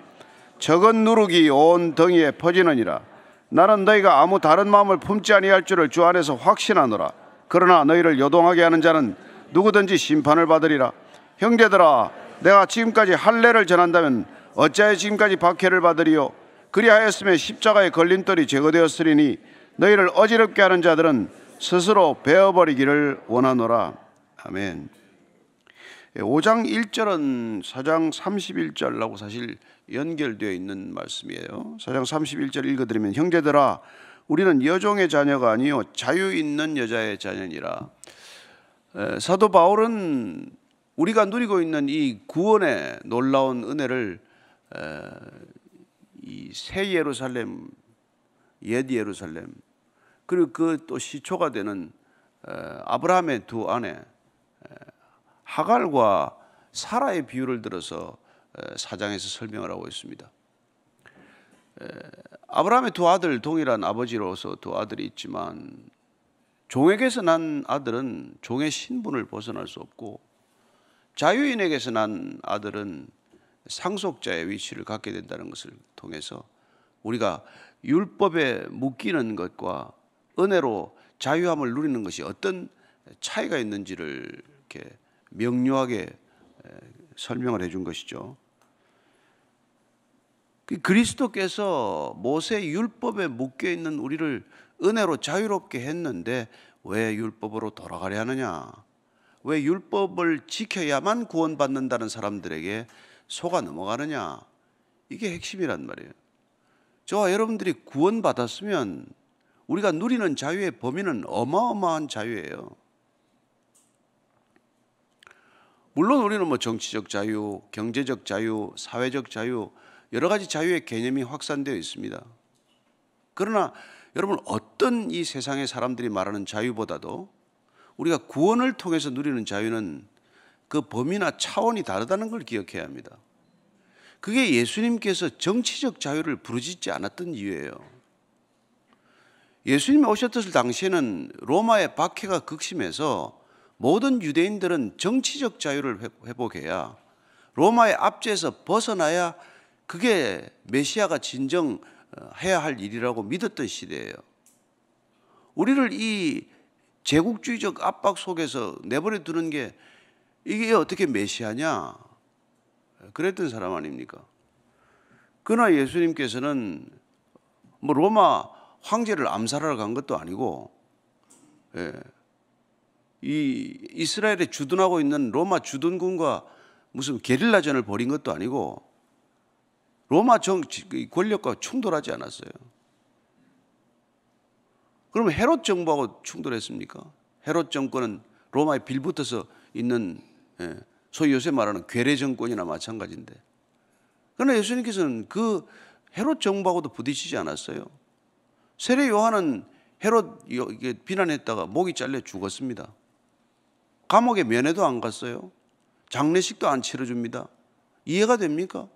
적은 누룩이 온 덩이에 퍼지느니라. 나는 너희가 아무 다른 마음을 품지 아니할 줄을 주 안에서 확신하노라. 그러나 너희를 요동하게 하는 자는 누구든지 심판을 받으리라. 형제들아, 내가 지금까지 할례를 전한다면 어찌하여 지금까지 박해를 받으리요? 그리하였으면 십자가의 걸림돌이 제거되었으리니 너희를 어지럽게 하는 자들은 스스로 베어버리기를 원하노라. 아멘. 5장 1절은 4장 31절하고 사실 연결되어 있는 말씀이에요. 4장 31절 읽어드리면, 형제들아, 우리는 여종의 자녀가 아니요 자유 있는 여자의 자녀니라. 사도 바울은 우리가 누리고 있는 이 구원의 놀라운 은혜를 이 새 예루살렘, 옛 예루살렘, 그리고 그 또 시초가 되는 아브라함의 두 아내 하갈과 사라의 비유를 들어서 4장에서 설명을 하고 있습니다. 아브라함의 두 아들, 동일한 아버지로서 두 아들이 있지만 종에게서 난 아들은 종의 신분을 벗어날 수 없고, 자유인에게서 난 아들은 상속자의 위치를 갖게 된다는 것을 통해서 우리가 율법에 묶이는 것과 은혜로 자유함을 누리는 것이 어떤 차이가 있는지를 이렇게 명료하게 설명을 해준 것이죠. 그리스도께서 모세 율법에 묶여 있는 우리를 은혜로 자유롭게 했는데 왜 율법으로 돌아가려 하느냐? 왜 율법을 지켜야만 구원받는다는 사람들에게 속아 넘어가느냐? 이게 핵심이란 말이에요. 저와 여러분들이 구원받았으면 우리가 누리는 자유의 범위는 어마어마한 자유예요. 물론 우리는 뭐 정치적 자유, 경제적 자유, 사회적 자유, 여러 가지 자유의 개념이 확산되어 있습니다. 그러나 여러분, 어떤 이 세상의 사람들이 말하는 자유보다도 우리가 구원을 통해서 누리는 자유는 그 범위나 차원이 다르다는 걸 기억해야 합니다. 그게 예수님께서 정치적 자유를 부르짖지 않았던 이유예요. 예수님이 오셨을 당시에는 로마의 박해가 극심해서 모든 유대인들은 정치적 자유를 회복해야, 로마의 압제에서 벗어나야 그게 메시아가 진정 해야 할 일이라고 믿었던 시대예요. 우리를 이 제국주의적 압박 속에서 내버려 두는 게 이게 어떻게 메시아냐? 그랬던 사람 아닙니까? 그러나 예수님께서는 뭐 로마 황제를 암살하러 간 것도 아니고, 이 이스라엘에 주둔하고 있는 로마 주둔군과 무슨 게릴라전을 벌인 것도 아니고 로마 권력과 충돌하지 않았어요. 그럼 헤롯 정부하고 충돌했습니까? 헤롯 정권은 로마에 빌붙어서 있는, 소위 요새 말하는 괴뢰 정권이나 마찬가지인데, 그러나 예수님께서는 그 헤롯 정부하고도 부딪히지 않았어요. 세례 요한은 헤롯 비난했다가 목이 잘려 죽었습니다. 감옥에 면회도 안 갔어요. 장례식도 안 치러줍니다. 이해가 됩니까?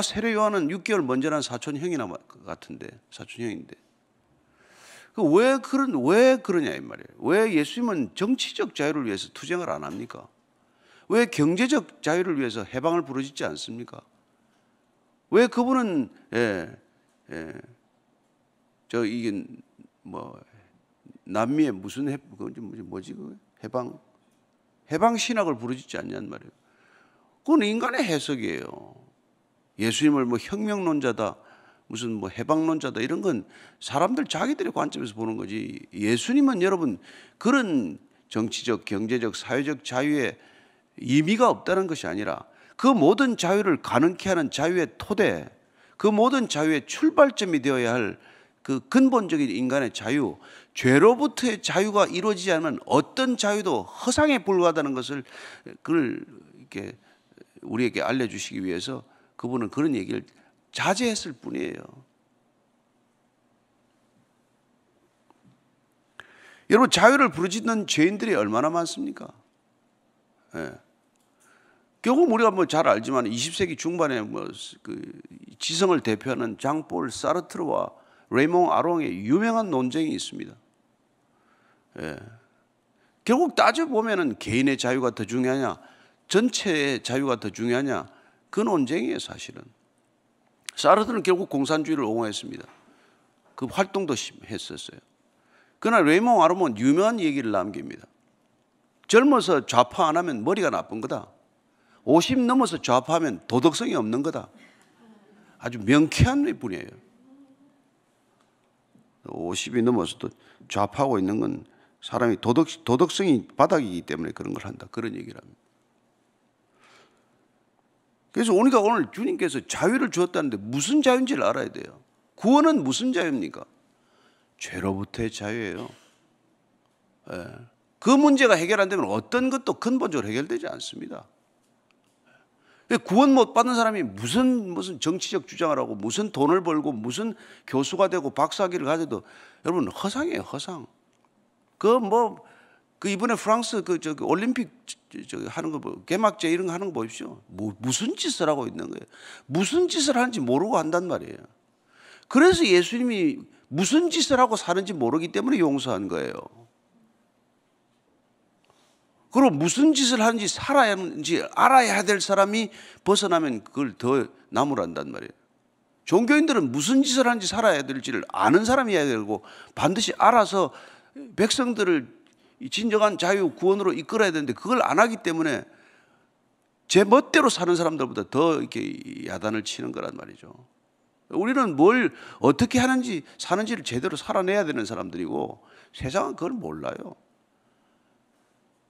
세례 요한은 6개월 먼저 난 사촌 형이나 같은데, 사촌 형인데. 왜 그러냐 이 말이에요. 왜 예수님은 정치적 자유를 위해서 투쟁을 안 합니까? 왜 경제적 자유를 위해서 해방을 부르짖지 않습니까? 왜 그분은 이게 뭐 남미의 무슨 해방 신학을 부르짖지 않냐는 말이에요. 그건 인간의 해석이에요. 예수님을 뭐 혁명론자다, 무슨 뭐 해방론자다, 이런 건 사람들 자기들의 관점에서 보는 거지. 예수님은 여러분 그런 정치적, 경제적, 사회적 자유에 의미가 없다는 것이 아니라 그 모든 자유를 가능케 하는 자유의 토대, 그 모든 자유의 출발점이 되어야 할 그 근본적인 인간의 자유, 죄로부터의 자유가 이루어지지 않으면 어떤 자유도 허상에 불과하다는 것을 그걸 이렇게 우리에게 알려주시기 위해서 그분은 그런 얘기를 자제했을 뿐이에요. 여러분, 자유를 부르짖는 죄인들이 얼마나 많습니까? 결국 우리가 뭐 잘 알지만 20세기 중반에 그 지성을 대표하는 장폴 사르트르와 레몽 아롱의 유명한 논쟁이 있습니다. 결국 따져보면은 개인의 자유가 더 중요하냐, 전체의 자유가 더 중요하냐, 그 논쟁이에요, 사실은. 사르트르는 결국 공산주의를 옹호했습니다. 그 활동도 했었어요. 그러나 레몽 아롱은 유명한 얘기를 남깁니다. 젊어서 좌파 안 하면 머리가 나쁜 거다. 50 넘어서 좌파하면 도덕성이 없는 거다. 아주 명쾌한 분이에요. 50이 넘어서도 좌파하고 있는 건 사람이 도덕성이 바닥이기 때문에 그런 걸 한다, 그런 얘기를 합니다. 그래서 우리가 오늘 주님께서 자유를 주었다는데 무슨 자유인지를 알아야 돼요. 구원은 무슨 자유입니까? 죄로부터의 자유예요. 그 문제가 해결 안 되면 어떤 것도 근본적으로 해결되지 않습니다. 구원 못 받는 사람이 무슨 정치적 주장을 하고 무슨 돈을 벌고 무슨 교수가 되고 박사학위를 가져도 여러분 허상이에요, 허상. 그 뭐 그 이번에 프랑스 올림픽 하는 거 개막제 이런 거 하는 거 보십시오. 무슨 짓을 하고 있는 거예요. 무슨 짓을 하는지 모르고 한단 말이에요. 그래서 예수님이 무슨 짓을 하고 사는지 모르기 때문에 용서한 거예요. 그리고 무슨 짓을 하는지 살아야 하는지 알아야 될 사람이 벗어나면 그걸 더 나무란단 말이에요. 종교인들은 무슨 짓을 하는지 살아야 될지를 아는 사람이어야 되고 반드시 알아서 백성들을 진정한 자유 구원으로 이끌어야 되는데 그걸 안 하기 때문에 제 멋대로 사는 사람들보다 더 이렇게 야단을 치는 거란 말이죠. 우리는 뭘 어떻게 하는지 사는지를 제대로 살아내야 되는 사람들이고 세상은 그걸 몰라요.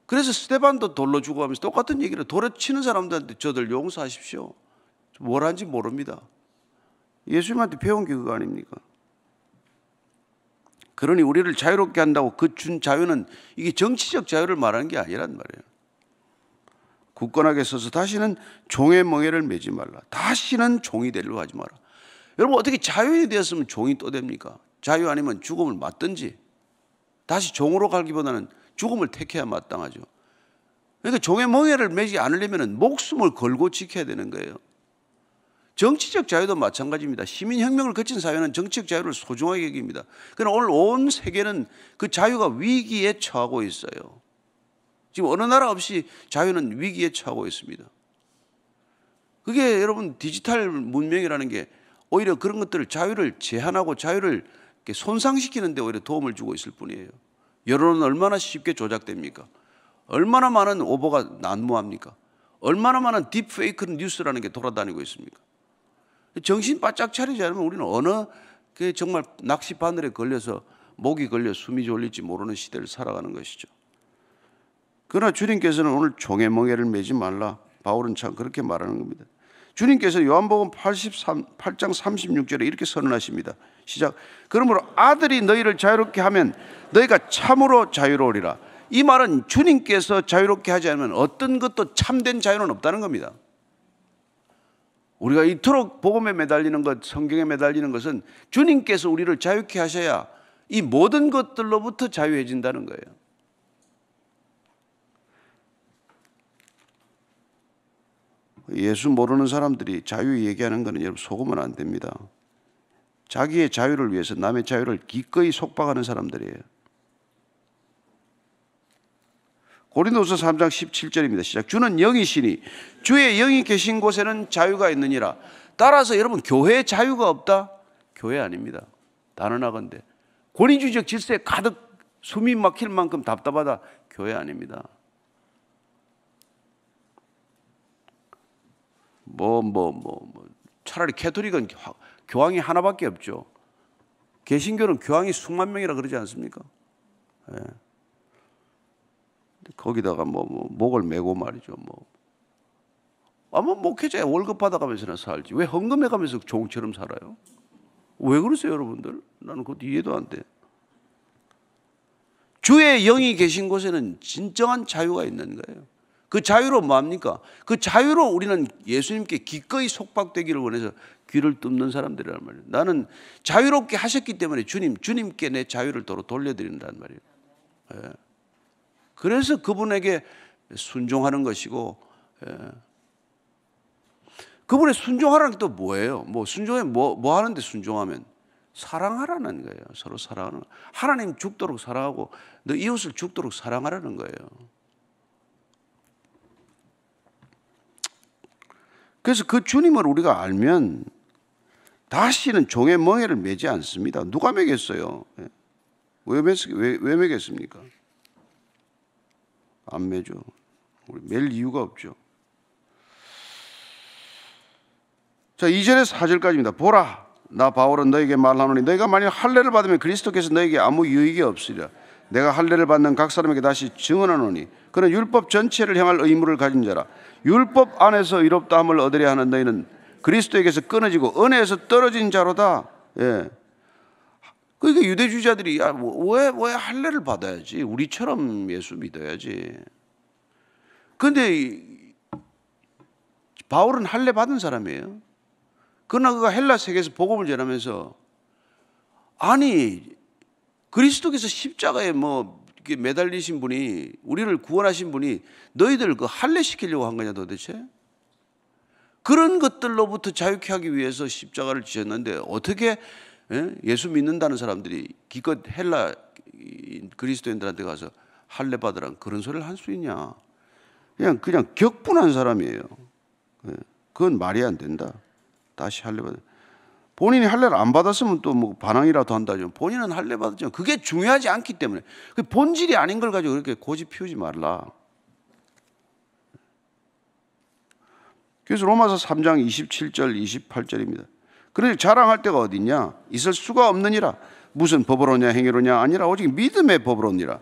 그래서 스데반도 돌로 죽어가면서 똑같은 얘기를 돌에 치는 사람들한테 저들 용서하십시오. 뭘 하는지 모릅니다. 예수님한테 배운 게 그거 아닙니까? 그러니 우리를 자유롭게 한다고 그 준 자유는 이게 정치적 자유를 말하는 게 아니란 말이에요. 굳건하게 서서 다시는 종의 멍에를 매지 말라. 다시는 종이 되려고 하지 마라. 여러분 어떻게 자유인이 되었으면 종이 또 됩니까? 자유 아니면 죽음을 맞든지 다시 종으로 가기보다는 죽음을 택해야 마땅하죠. 그러니까 종의 멍에를 매지 않으려면 목숨을 걸고 지켜야 되는 거예요. 정치적 자유도 마찬가지입니다. 시민혁명을 거친 사회는 정치적 자유를 소중하게 여깁니다. 그러나 오늘 온 세계는 그 자유가 위기에 처하고 있어요. 지금 어느 나라 없이 자유는 위기에 처하고 있습니다. 그게 여러분 디지털 문명이라는 게 오히려 그런 것들을 자유를 제한하고 자유를 손상시키는 데 오히려 도움을 주고 있을 뿐이에요. 여론은 얼마나 쉽게 조작됩니까? 얼마나 많은 오보가 난무합니까? 얼마나 많은 딥페이크 뉴스라는 게 돌아다니고 있습니까? 정신 바짝 차리지 않으면 우리는 어느 정말 낚시 바늘에 걸려서 목이 걸려 숨이 졸릴지 모르는 시대를 살아가는 것이죠. 그러나 주님께서는 오늘 종의 멍에를 매지 말라. 바울은 참 그렇게 말하는 겁니다. 주님께서 요한복음 8장 36절에 이렇게 선언하십니다. 시작. 그러므로 아들이 너희를 자유롭게 하면 너희가 참으로 자유로우리라. 이 말은 주님께서 자유롭게 하지 않으면 어떤 것도 참된 자유는 없다는 겁니다. 우리가 이토록 복음에 매달리는 것, 성경에 매달리는 것은 주님께서 우리를 자유케 하셔야 이 모든 것들로부터 자유해진다는 거예요. 예수 모르는 사람들이 자유 얘기하는 것은 여러분 속으면 안 됩니다. 자기의 자유를 위해서 남의 자유를 기꺼이 속박하는 사람들이에요. 고린도서 3장 17절입니다. 시작. 주는 영이시니 주의 영이 계신 곳에는 자유가 있느니라. 따라서 여러분 교회에 자유가 없다? 교회 아닙니다. 단언하건대 권위주의적 질서에 가득 숨이 막힐 만큼 답답하다? 교회 아닙니다. 차라리 캐톨릭은 교황이 하나밖에 없죠. 개신교는 교황이 수만 명이라 그러지 않습니까? 예. 거기다가 목을 메고 말이죠. 목회자야 월급 받아가면서나 살지. 왜 헌금해가면서 종처럼 살아요? 왜 그러세요, 여러분들? 나는 그것도 이해도 안 돼. 주의 영이 계신 곳에는 진정한 자유가 있는 거예요. 그 자유로 뭐합니까? 그 자유로 우리는 예수님께 기꺼이 속박되기를 원해서 귀를 뚫는 사람들이란 말이에요. 나는 자유롭게 하셨기 때문에 주님께 내 자유를 도로 돌려드린다는 말이에요. 예. 그래서 그분에게 순종하는 것이고, 예. 그분의 순종하라는 게 또 뭐예요? 순종에 뭐 하는데 순종하면? 사랑하라는 거예요. 서로 사랑하는 거예요. 하나님 죽도록 사랑하고 너 이웃을 죽도록 사랑하라는 거예요. 그래서 그 주님을 우리가 알면 다시는 종의 멍에를 매지 않습니다. 누가 매겠어요? 왜 매겠습니까? 안 매죠. 우리 맬 이유가 없죠. 자, 2절에서 4절까지입니다. 보라, 나 바울은 너에게 말하노니 너희가 만일 할례를 받으면 그리스도께서 너에게 아무 유익이 없으리라. 내가 할례를 받는 각 사람에게 다시 증언하노니 그는 율법 전체를 향할 의무를 가진 자라. 율법 안에서 의롭다 함을 얻으려 하는 너희는 그리스도에게서 끊어지고 은혜에서 떨어진 자로다. 예. 그러니까 유대주의자들이 왜 할례를 받아야지? 우리처럼 예수 믿어야지. 그런데 바울은 할례 받은 사람이에요. 그러나 그가 헬라 세계에서 복음을 전하면서 아니 그리스도께서 십자가에 매달리신 분이, 우리를 구원하신 분이 너희들 그 할례시키려고 한 거냐 도대체? 그런 것들로부터 자유케 하기 위해서 십자가를 지셨는데 어떻게 예수 믿는다는 사람들이 기껏 헬라 그리스도인들한테 가서 할례 받으란 그런 소리를 할 수 있냐? 그냥 격분한 사람이에요. 그건 말이 안 된다. 다시 할례 받아. 본인이 할례를 안 받았으면 또 뭐 반항이라도 한다죠. 본인은 할례 받았지만 그게 중요하지 않기 때문에, 그 본질이 아닌 걸 가지고 그렇게 고집 피우지 말라. 그래서 로마서 3장 27절 28절입니다. 그러니 자랑할 데가 어딨냐? 있을 수가 없느니라. 무슨 법으로냐 행위로냐 아니라 오직 믿음의 법으로니라.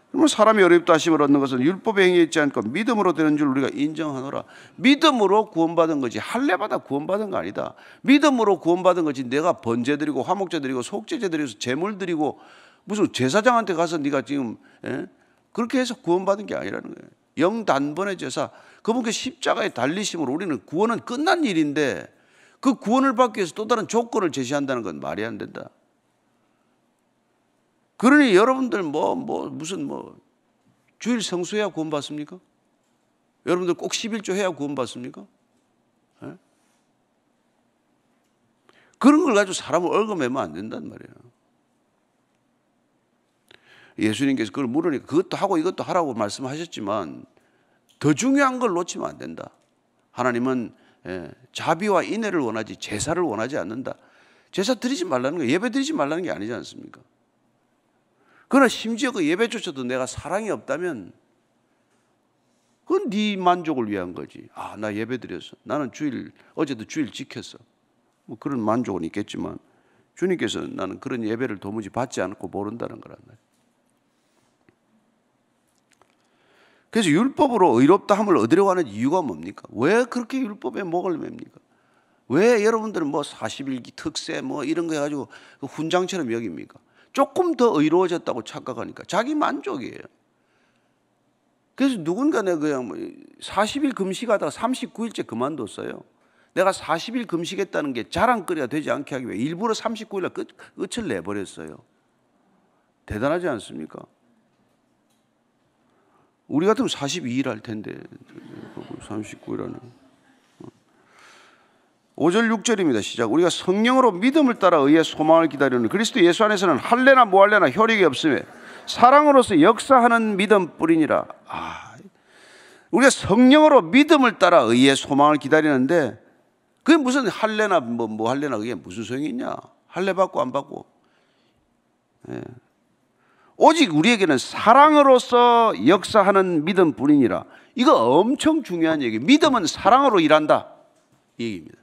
그러면 사람이 어렵다 하심을 얻는 것은 율법의 행위에 있지 않고 믿음으로 되는 줄 우리가 인정하노라. 믿음으로 구원받은 거지 할례받아 구원받은 거 아니다. 믿음으로 구원받은 거지 내가 번제 드리고 화목제 드리고 속죄제 드리고 제물 드리고 무슨 제사장한테 가서 네가 지금 그렇게 해서 구원받은 게 아니라는 거예요. 영단번의 제사, 그분께 십자가에 달리심으로 우리는 구원은 끝난 일인데 그 구원을 받기 위해서 또 다른 조건을 제시한다는 건 말이 안 된다. 그러니 여러분들 무슨 주일 성수해야 구원 받습니까? 여러분들 꼭 11조 해야 구원 받습니까? 그런 걸 가지고 사람을 얽어매면 안 된단 말이에요. 예수님께서 그걸 물으니까 그것도 하고 이것도 하라고 말씀하셨지만 더 중요한 걸 놓치면 안 된다. 하나님은 자비와 인애를 원하지 제사를 원하지 않는다. 제사 드리지 말라는 거예요. 예배 드리지 말라는 게 아니지 않습니까? 그러나 심지어 그 예배조차도 내가 사랑이 없다면 그건 네 만족을 위한 거지. 아, 나 예배 드렸어. 나는 어제도 주일 지켰어. 뭐 그런 만족은 있겠지만 주님께서 나는 그런 예배를 도무지 받지 않고 모른다는 거란 말이에요. 그래서 율법으로 의롭다 함을 얻으려고 하는 이유가 뭡니까? 왜 그렇게 율법에 목을 맵니까? 왜 여러분들은 40일 특세 이런 거 해가지고 훈장처럼 여깁니까? 조금 더 의로워졌다고 착각하니까 자기 만족이에요. 그래서 누군가는 그냥 40일 금식하다가 39일째 그만뒀어요. 내가 40일 금식했다는 게 자랑거리가 되지 않게 하기 위해 일부러 39일날 끝을 내버렸어요. 대단하지 않습니까? 우리 같으면 42일 할 텐데 39일 하는. 5절 6절입니다. 시작. 우리가 성령으로 믿음을 따라 의의 소망을 기다리는 그리스도 예수 안에서는 할례나 무할례나 혈육이 없으며 사랑으로서 역사하는 믿음뿐이니라. 우리가 성령으로 믿음을 따라 의의 소망을 기다리는데 그게 무슨 할례나 무할례나 그게 무슨 소용이 있냐? 할례 받고 안 받고. 오직 우리에게는 사랑으로서 역사하는 믿음뿐이니라. 이거 엄청 중요한 얘기예요. 믿음은 사랑으로 일한다 이 얘기입니다.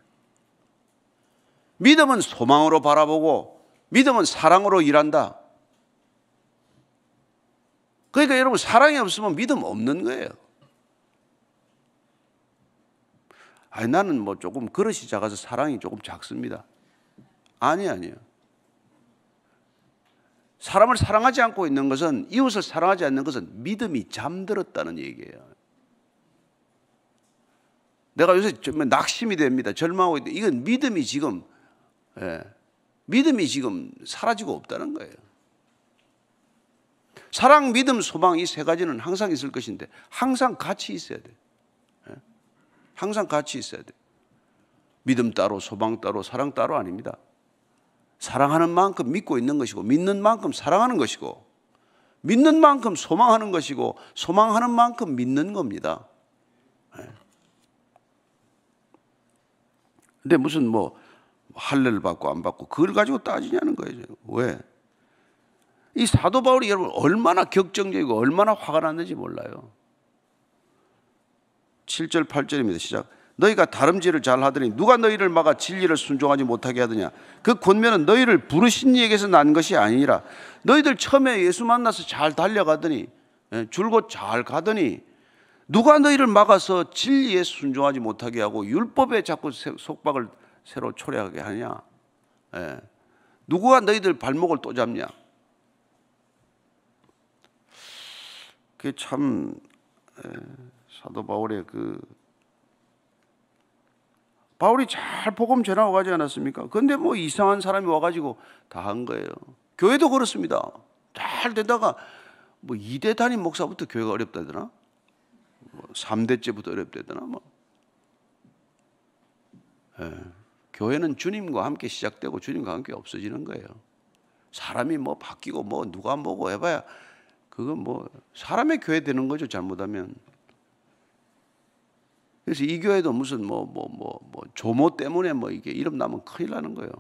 믿음은 소망으로 바라보고 믿음은 사랑으로 일한다. 그러니까 여러분 사랑이 없으면 믿음 없는 거예요. 나는 조금 그릇이 작아서 사랑이 조금 작습니다. 아니에요. 사람을 사랑하지 않고 있는 것은, 이웃을 사랑하지 않는 것은 믿음이 잠들었다는 얘기예요. 내가 요새 정말 낙심이 됩니다. 절망하고 있는데 이건 믿음이 지금 사라지고 없다는 거예요. 사랑, 믿음, 소망 이 세 가지는 항상 있을 것인데 항상 같이 있어야 돼. 항상 같이 있어야 돼. 믿음 따로 소망 따로 사랑 따로 아닙니다. 사랑하는 만큼 믿고 있는 것이고 믿는 만큼 사랑하는 것이고 믿는 만큼 소망하는 것이고 소망하는 만큼 믿는 겁니다. 근데 무슨 할례를 받고 안 받고 그걸 가지고 따지냐는 거예요. 왜? 이 사도 바울이 여러분 얼마나 격정적이고 얼마나 화가 났는지 몰라요. 7절 8절입니다. 시작. 너희가 다름질을 잘하더니 누가 너희를 막아 진리를 순종하지 못하게 하더냐? 그 권면은 너희를 부르신 이에게서 난 것이 아니니라. 너희들 처음에 예수 만나서 잘 달려가더니 줄곧 잘 가더니 누가 너희를 막아서 진리에 순종하지 못하게 하고 율법에 자꾸 속박을 새로 초래하게 하냐? 누구가 너희들 발목을 또 잡냐? 그게 참 사도 바울의 바울이 잘 복음 전하고 가지 않았습니까? 그런데 이상한 사람이 와가지고 다 한 거예요. 교회도 그렇습니다. 잘 되다가 뭐 2대 담임 목사부터 교회가 어렵다더나, 뭐 3대째부터 어렵다더나 뭐. 교회는 주님과 함께 시작되고 주님과 함께 없어지는 거예요. 사람이 뭐 바뀌고 뭐 누가 뭐고 해봐야 그건 뭐 사람의 교회 되는 거죠, 잘못하면. 그래서 이 교회도 무슨 조모 때문에 뭐 이게 이름 나면 큰일 나는 거예요.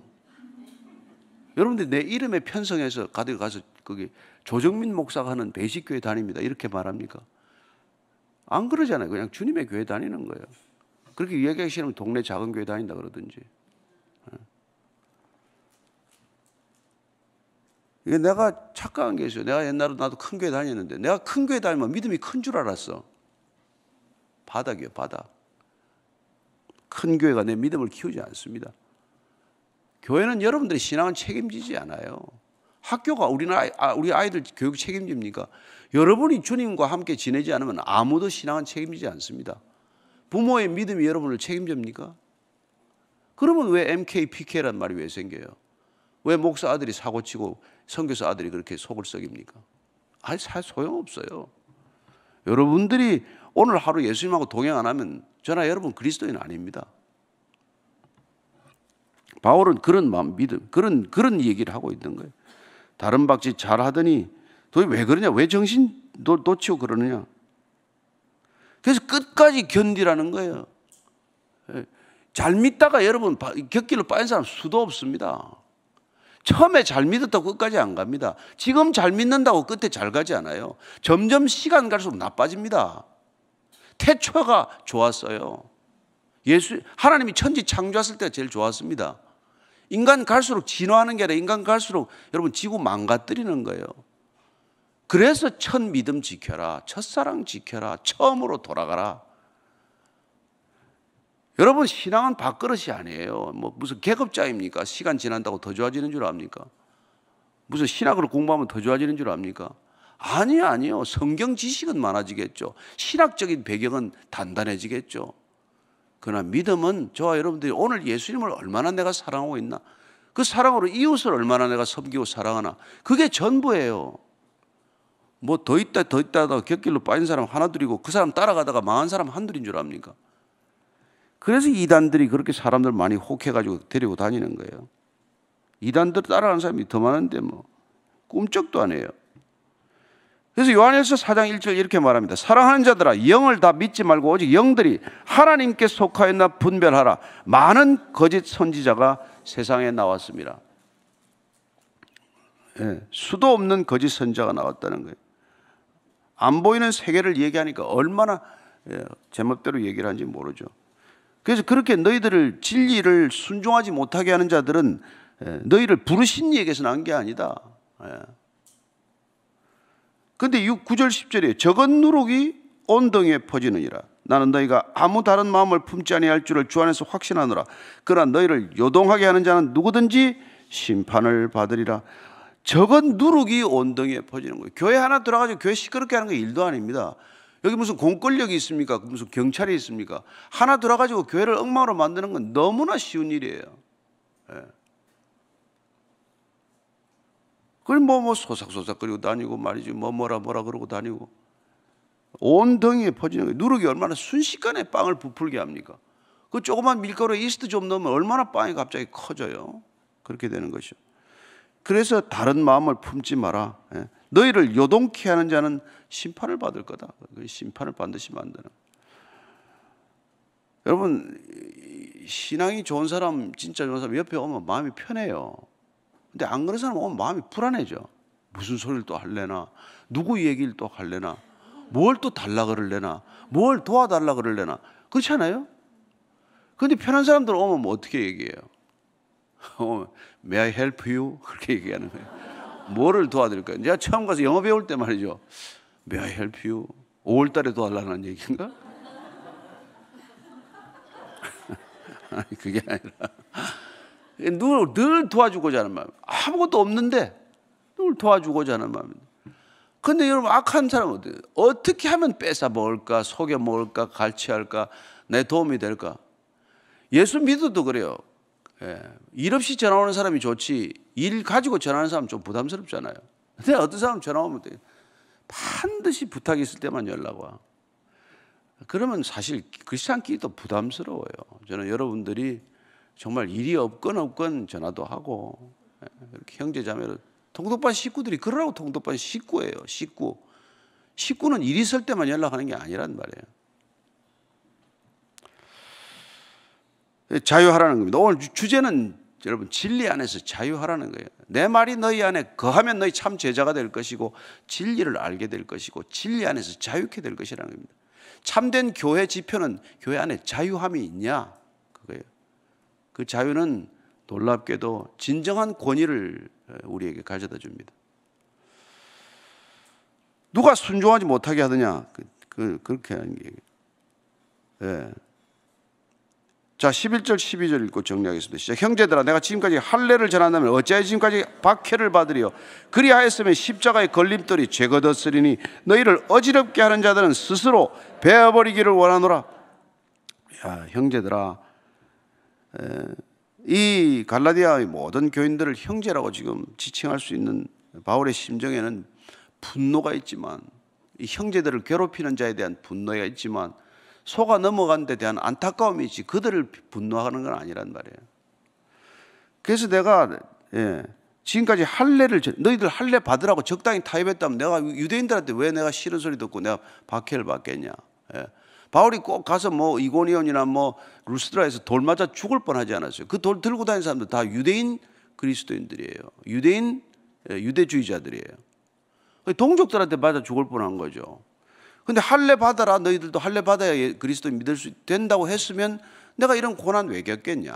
여러분들 내 이름에 편성해서 가서 거기 조정민 목사가 하는 배식교회 다닙니다 이렇게 말합니까? 안 그러잖아요. 그냥 주님의 교회 다니는 거예요. 그렇게 이야기하기 싫으면 동네 작은 교회 다닌다 그러든지. 이게 내가 착각한 게 있어요. 내가 옛날에 나도 큰 교회 다녔는데 내가 큰 교회 다니면 믿음이 큰 줄 알았어. 바닥이에요, 바닥. 큰 교회가 내 믿음을 키우지 않습니다. 교회는 여러분들의 신앙을 책임지지 않아요. 학교가 우리 아이들 교육 책임집니까? 여러분이 주님과 함께 지내지 않으면 아무도 신앙은 책임지지 않습니다. 부모의 믿음이 여러분을 책임집니까? 그러면 왜 MK, PK라는 말이 왜 생겨요? 왜 목사 아들이 사고치고 선교사 아들이 그렇게 속을 썩입니까? 소용없어요. 여러분들이 오늘 하루 예수님하고 동행 안 하면 저나 여러분 그리스도인 아닙니다. 바울은 그런 마음, 믿음, 그런 얘기를 하고 있는 거예요. 다른 박지 잘하더니 도대체 왜 그러냐? 왜 정신 놓치고 그러느냐? 그래서 끝까지 견디라는 거예요. 잘 믿다가 여러분 곁길로 빠진 사람 수도 없습니다. 처음에 잘 믿었다고 끝까지 안 갑니다. 지금 잘 믿는다고 끝에 잘 가지 않아요. 점점 시간 갈수록 나빠집니다. 태초가 좋았어요. 하나님이 천지 창조했을 때가 제일 좋았습니다. 인간 갈수록 진화하는 게 아니라 인간 갈수록 여러분 지구 망가뜨리는 거예요. 그래서 첫 믿음 지켜라, 첫사랑 지켜라, 처음으로 돌아가라. 여러분 신앙은 밥그릇이 아니에요. 뭐 무슨 계급자입니까? 시간 지난다고 더 좋아지는 줄 압니까? 무슨 신학을 공부하면 더 좋아지는 줄 압니까? 아니요. 성경 지식은 많아지겠죠. 신학적인 배경은 단단해지겠죠. 그러나 믿음은 저와 여러분들이 오늘 예수님을 얼마나 내가 사랑하고 있나, 그 사랑으로 이웃을 얼마나 내가 섬기고 사랑하나, 그게 전부예요. 뭐 더 있다가 곁길로 빠진 사람 하나둘이고 그 사람 따라가다가 망한 사람 한둘인 줄 압니까? 그래서 이단들이 그렇게 사람들 많이 혹해가지고 데리고 다니는 거예요. 이단들 따라가는 사람이 더 많은데 뭐 꿈쩍도 안 해요. 그래서 요한일서 4장 1절 이렇게 말합니다. 사랑하는 자들아, 영을 다 믿지 말고 오직 영들이 하나님께 속하였나 분별하라. 많은 거짓 선지자가 세상에 나왔습니다. 수도 없는 거짓 선지자가 나왔다는 거예요. 안 보이는 세계를 얘기하니까 얼마나 제멋대로 얘기를 하는지 모르죠. 그래서 그렇게 너희들을 진리를 순종하지 못하게 하는 자들은 너희를 부르신 이에게서 난 게 아니다. 그런데 9절 10절에 적은 누룩이 온 등에 퍼지느니라. 나는 너희가 아무 다른 마음을 품지 아니할 줄을 주 안에서 확신하노라. 그러나 너희를 요동하게 하는 자는 누구든지 심판을 받으리라. 적은 누룩이 온 등에 퍼지는 거예요. 교회 하나 들어가서 교회 시끄럽게 하는 게 일도 아닙니다. 여기 무슨 공권력이 있습니까? 무슨 경찰이 있습니까? 하나 들어가지고 교회를 엉망으로 만드는 건 너무나 쉬운 일이에요. 그걸 뭐 소삭소삭거리고 다니고 말이지, 뭐라 그러고 다니고 온 등에 퍼지는 거예요. 누룩이 얼마나 순식간에 빵을 부풀게 합니까? 그 조그만 밀가루에 이스트 좀 넣으면 얼마나 빵이 갑자기 커져요. 그렇게 되는 것이죠. 그래서 다른 마음을 품지 마라. 너희를 요동케 하는 자는 심판을 받을 거다. 심판을 반드시 만드는. 여러분, 신앙이 좋은 사람, 진짜 좋은 사람 옆에 오면 마음이 편해요. 근데 안 그런 사람 오면 마음이 불안해져. 무슨 소리를 또 할래나, 누구 얘기를 또 할래나, 뭘 또 달라 그럴래나, 뭘 도와달라 그럴래나. 그렇지 않아요? 근데 편한 사람들 오면 뭐 어떻게 얘기해요? May I help you? 그렇게 얘기하는 거예요. 뭐를 도와드릴까요? 제가 처음 가서 영어 배울 때 말이죠. May I help you? 5월 달에 도와달라는 얘기인가? 아니, 그게 아니라 늘 도와주고자 하는 마음. 아무것도 없는데 늘 도와주고자 하는 마음입니다. 그런데 여러분, 악한 사람은 어떻게 하면 뺏어 먹을까, 속여 먹을까, 갈취할까, 내 도움이 될까? 예수 믿어도 그래요. 일 없이 전화 오는 사람이 좋지 일 가지고 전화하는 사람은 좀 부담스럽잖아요. 근데 어떤 사람 전화 오면 반드시 부탁이 있을 때만 연락 와. 그러면 사실 크리스찬끼리도 부담스러워요. 저는 여러분들이 정말 일이 없건 전화도 하고, 이렇게 형제자매로 통독반 식구들이 그러라고 통독반 식구예요. 식구는 일 있을 때만 연락하는 게 아니란 말이에요. 자유하라는 겁니다. 오늘 주제는 여러분 진리 안에서 자유하라는 거예요. 내 말이 너희 안에 거하면 너희 참 제자가 될 것이고 진리를 알게 될 것이고 진리 안에서 자유케 될 것이라는 겁니다. 참된 교회 지표는 교회 안에 자유함이 있냐, 그거예요. 그 자유는 놀랍게도 진정한 권위를 우리에게 가져다 줍니다. 누가 순종하지 못하게 하느냐, 그렇게 하는 게. 예. 자, 11절 12절 읽고 정리하겠습니다. 시작. 형제들아, 내가 지금까지 할례를 전한다면 어찌하여 지금까지 박해를 받으리요? 그리하였으면 십자가의 걸림돌이 죄거뒀으리니 너희를 어지럽게 하는 자들은 스스로 베어버리기를 원하노라. 야, 형제들아, 이 갈라디아의 모든 교인들을 형제라고 지금 지칭할 수 있는 바울의 심정에는 분노가 있지만, 이 형제들을 괴롭히는 자에 대한 분노가 있지만 속아 넘어간 데 대한 안타까움이 있지, 그들을 분노하는 건 아니란 말이에요. 그래서 내가 지금까지 할례를, 너희들 할례 받으라고 적당히 타협했다면 내가 유대인들한테 왜 내가 싫은 소리 듣고 내가 박해를 받겠냐. 바울이 꼭 가서 뭐 이고니온이나 뭐 루스드라에서 돌 맞아 죽을 뻔하지 않았어요. 그 돌 들고 다니는 사람들 다 유대인 그리스도인들이에요. 유대인 유대주의자들이에요. 동족들한테 맞아 죽을 뻔한 거죠. 근데 할례 받아라, 너희들도 할례 받아야 그리스도 믿을 수 된다고 했으면 내가 이런 고난 왜 겪겠냐.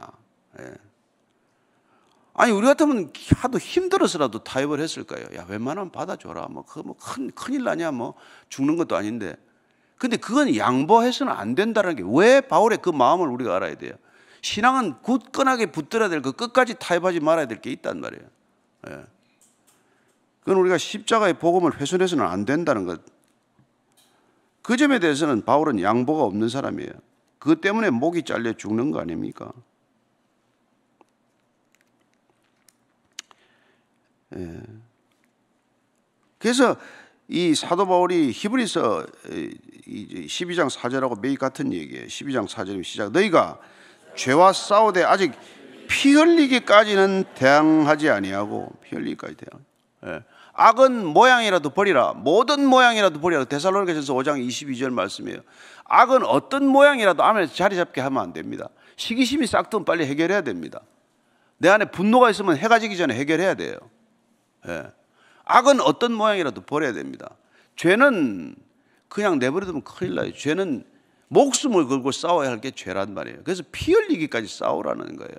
아니, 우리 같으면 하도 힘들어서라도 타협을 했을 거예요. 야, 웬만하면 받아줘라. 큰일 나냐, 죽는 것도 아닌데. 근데 그건 양보해서는 안 된다는 게, 왜 바울의 그 마음을 우리가 알아야 돼요. 신앙은 굳건하게 붙들어야 될 거, 끝까지 타협하지 말아야 될 게 있단 말이에요. 그건 우리가 십자가의 복음을 훼손해서는 안 된다는 것. 그 점에 대해서는 바울은 양보가 없는 사람이에요. 그것 때문에 목이 잘려 죽는 거 아닙니까? 그래서 이 사도 바울이 히브리서 12장 4절하고 매일 같은 얘기예요. 12장 4절이면 시작. 너희가 죄와 싸우되 아직 피 흘리기까지는 대항하지 아니하고, 피 흘리기까지 대항. 악은 모양이라도 버리라. 모든 모양이라도 버리라. 데살로니가전서 5장 22절 말씀이에요. 악은 어떤 모양이라도 안에서 자리 잡게 하면 안 됩니다. 시기심이 싹트면 빨리 해결해야 됩니다. 내 안에 분노가 있으면 해가 지기 전에 해결해야 돼요. 악은 어떤 모양이라도 버려야 됩니다. 죄는 그냥 내버려두면 큰일 나요. 죄는 목숨을 걸고 싸워야 할 게 죄란 말이에요. 그래서 피 흘리기까지 싸우라는 거예요.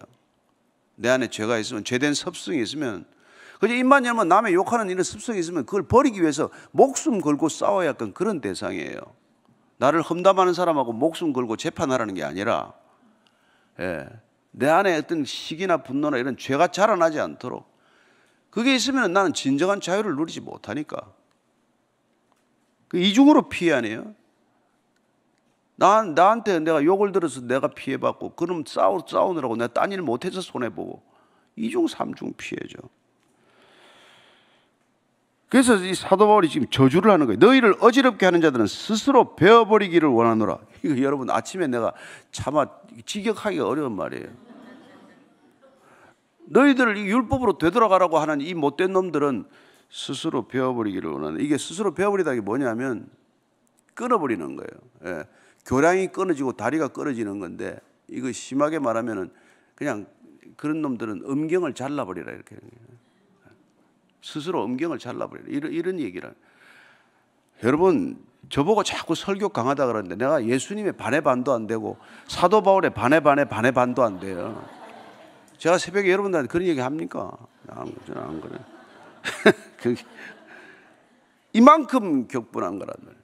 내 안에 죄가 있으면, 죄된 습성이 있으면, 그저 입만 열면 남의 욕하는 이런 습성이 있으면 그걸 버리기 위해서 목숨 걸고 싸워야 할 그런 대상이에요. 나를 험담하는 사람하고 목숨 걸고 재판하라는 게 아니라, 내 안에 어떤 시기나 분노나 이런 죄가 자라나지 않도록, 그게 있으면 나는 진정한 자유를 누리지 못하니까. 그 이중으로 피해 아니에요? 나한테 내가 욕을 들어서 내가 피해받고, 그럼 싸우느라고 내가 딴 일 못해서 손해보고, 이중 삼중 피해죠. 그래서 이 사도 바울이 지금 저주를 하는 거예요. 너희를 어지럽게 하는 자들은 스스로 베어버리기를 원하노라. 이거 여러분 아침에 내가 차마 직역하기가 어려운 말이에요. 너희들을 이 율법으로 되돌아가라고 하는 이 못된 놈들은 스스로 베어버리기를 원하는. 이게 스스로 베어버리다는 게 뭐냐면 끊어버리는 거예요. 교량이 끊어지고 다리가 끊어지는 건데, 이거 심하게 말하면은 그냥 그런 놈들은 음경을 잘라버리라, 이렇게. 스스로 음경을 잘라버리라, 이런 얘기를. 여러분, 저보고 자꾸 설교 강하다 그러는데 내가 예수님의 반의 반도 안 되고 사도 바울의 반의 반도 안 돼요. 제가 새벽에 여러분들한테 그런 얘기 합니까? 저는 안 그래요. 이만큼 격분한 거란 말이에요.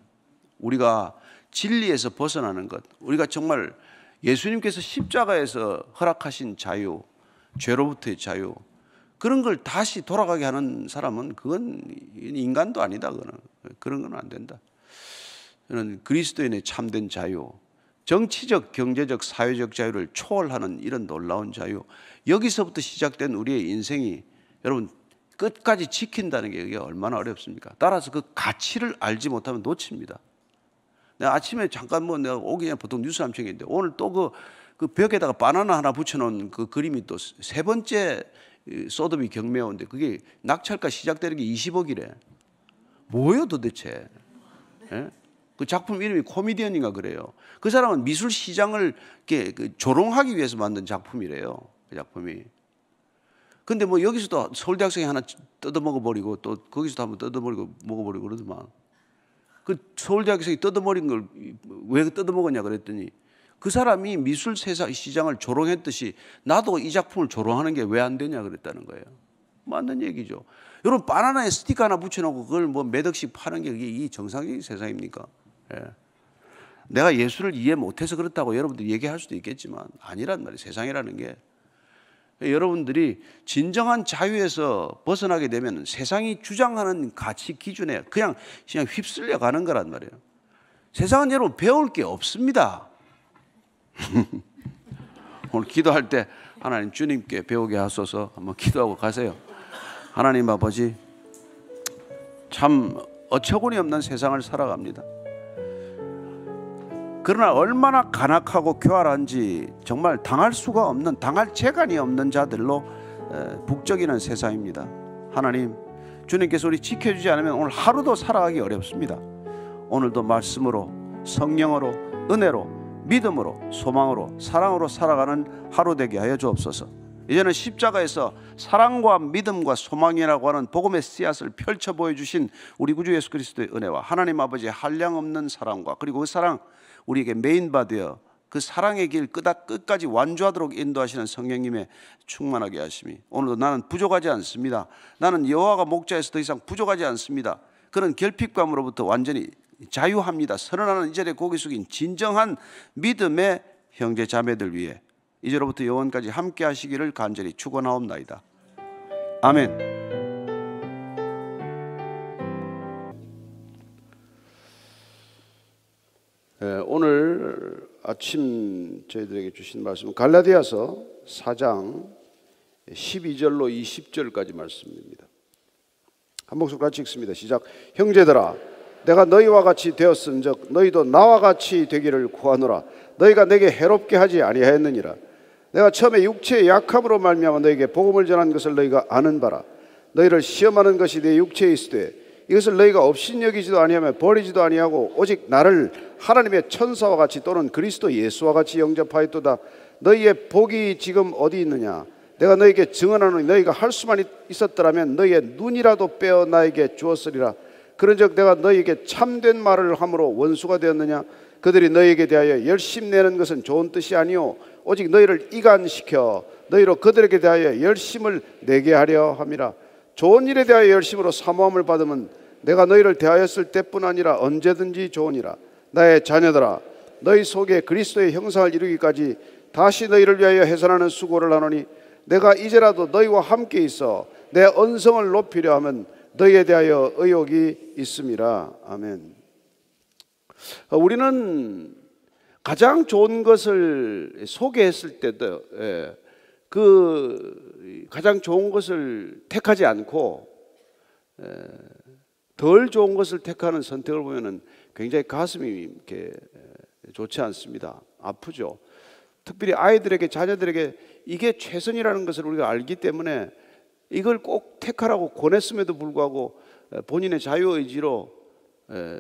우리가 진리에서 벗어나는 것, 우리가 정말 예수님께서 십자가에서 허락하신 자유, 죄로부터의 자유, 그런 걸 다시 돌아가게 하는 사람은 그건 인간도 아니다. 그런 건 안 된다. 저는 그리스도인의 참된 자유, 정치적, 경제적, 사회적 자유를 초월하는 이런 놀라운 자유, 여기서부터 시작된 우리의 인생이 여러분 끝까지 지킨다는 게 이게 얼마나 어렵습니까? 따라서 그 가치를 알지 못하면 놓칩니다. 내가 아침에 잠깐 뭐 내가 오기 전에 보통 뉴스 한번 챙겼는데 오늘 또 그 벽에다가 바나나 하나 붙여놓은 그 그림이 또 세 번째 소도비 경매원인데 그게 낙찰가 시작되는 게 20억이래. 뭐예요 도대체? 예? 그 작품 이름이 코미디언인가 그래요. 그 사람은 미술 시장을 이렇게 조롱하기 위해서 만든 작품이래요. 그 작품이. 근데 뭐 여기서도 서울대학생이 하나 뜯어먹어 버리고 또 거기서도 한번 뜯어버리고 먹어버리고 그러더만. 그 서울대학생이 뜯어버린 걸 왜 뜯어먹었냐 그랬더니 그 사람이 미술 시장을 조롱했듯이 나도 이 작품을 조롱하는 게 왜 안 되냐 그랬다는 거예요. 맞는 얘기죠. 여러분 바나나에 스티커 하나 붙여놓고 그걸 뭐 몇 억씩 파는 게 이게 이 정상적인 세상입니까? 예. 내가 예수를 이해 못해서 그렇다고 여러분들이 얘기할 수도 있겠지만 아니란 말이에요. 세상이라는 게. 여러분들이 진정한 자유에서 벗어나게 되면 세상이 주장하는 가치 기준에 그냥 휩쓸려 가는 거란 말이에요. 세상은 여러분 배울 게 없습니다. 오늘 기도할 때 하나님 주님께 배우게 하소서 한번 기도하고 가세요. 하나님 아버지, 참 어처구니 없는 세상을 살아갑니다. 그러나 얼마나 간악하고 교활한지 정말 당할 수가 없는, 당할 재간이 없는 자들로 북적이는 세상입니다. 하나님, 주님께서 우리 지켜주지 않으면 오늘 하루도 살아가기 어렵습니다. 오늘도 말씀으로, 성령으로, 은혜로, 믿음으로, 소망으로, 사랑으로 살아가는 하루 되게 하여 주옵소서. 이제는 십자가에서 사랑과 믿음과 소망이라고 하는 복음의 씨앗을 펼쳐 보여주신 우리 구주 예수 그리스도의 은혜와 하나님 아버지의 한량없는 사랑과 그리고 그 사랑 우리에게 메인바되어 그 사랑의 길 끝까지 완주하도록 인도하시는 성령님의 충만하게 하심이 오늘도 나는 부족하지 않습니다. 나는 여호와가 목자에서 더 이상 부족하지 않습니다. 그런 결핍감으로부터 완전히 자유합니다. 선언하는 이절의 고개 숙인 진정한 믿음의 형제 자매들 위해 이제로부터 영원까지 함께 하시기를 간절히 축원하옵나이다. 아멘. 오늘 아침 저희들에게 주신 말씀은 갈라디아서 4장 12절로 20절까지 말씀입니다. 한 목소리 같이 읽습니다. 시작. 형제들아, 내가 너희와 같이 되었은즉 너희도 나와 같이 되기를 구하노라. 너희가 내게 해롭게 하지 아니하였느니라. 내가 처음에 육체의 약함으로 말미암아 너희에게 복음을 전한 것을 너희가 아는 바라. 너희를 시험하는 것이 내 육체에 있으되 이것을 너희가 업신여기지도 아니하며 버리지도 아니하고 오직 나를 하나님의 천사와 같이 또는 그리스도 예수와 같이 영접하였도다. 너희의 복이 지금 어디 있느냐? 내가 너희에게 증언하노니 너희가 할 수만 있었더라면 너희의 눈이라도 빼어 나에게 주었으리라. 그런즉 내가 너희에게 참된 말을 함으로 원수가 되었느냐? 그들이 너희에게 대하여 열심내는 것은 좋은 뜻이 아니오 오직 너희를 이간시켜 너희로 그들에게 대하여 열심을 내게 하려 함이라. 좋은 일에 대하여 열심으로 사모함을 받으면 내가 너희를 대하였을 때뿐 아니라 언제든지 좋으니라. 나의 자녀들아, 너희 속에 그리스도의 형상을 이루기까지 다시 너희를 위하여 해산하는 수고를 하노니 내가 이제라도 너희와 함께 있어 내 언성을 높이려 하면 너희에 대하여 의욕이 있음이라. 아멘. 우리는 가장 좋은 것을 소개했을 때도 그 가장 좋은 것을 택하지 않고 덜 좋은 것을 택하는 선택을 보면은 굉장히 가슴이 이렇게 좋지 않습니다. 아프죠. 특별히 아이들에게, 자녀들에게 이게 최선이라는 것을 우리가 알기 때문에 이걸 꼭 택하라고 권했음에도 불구하고 본인의 자유의지로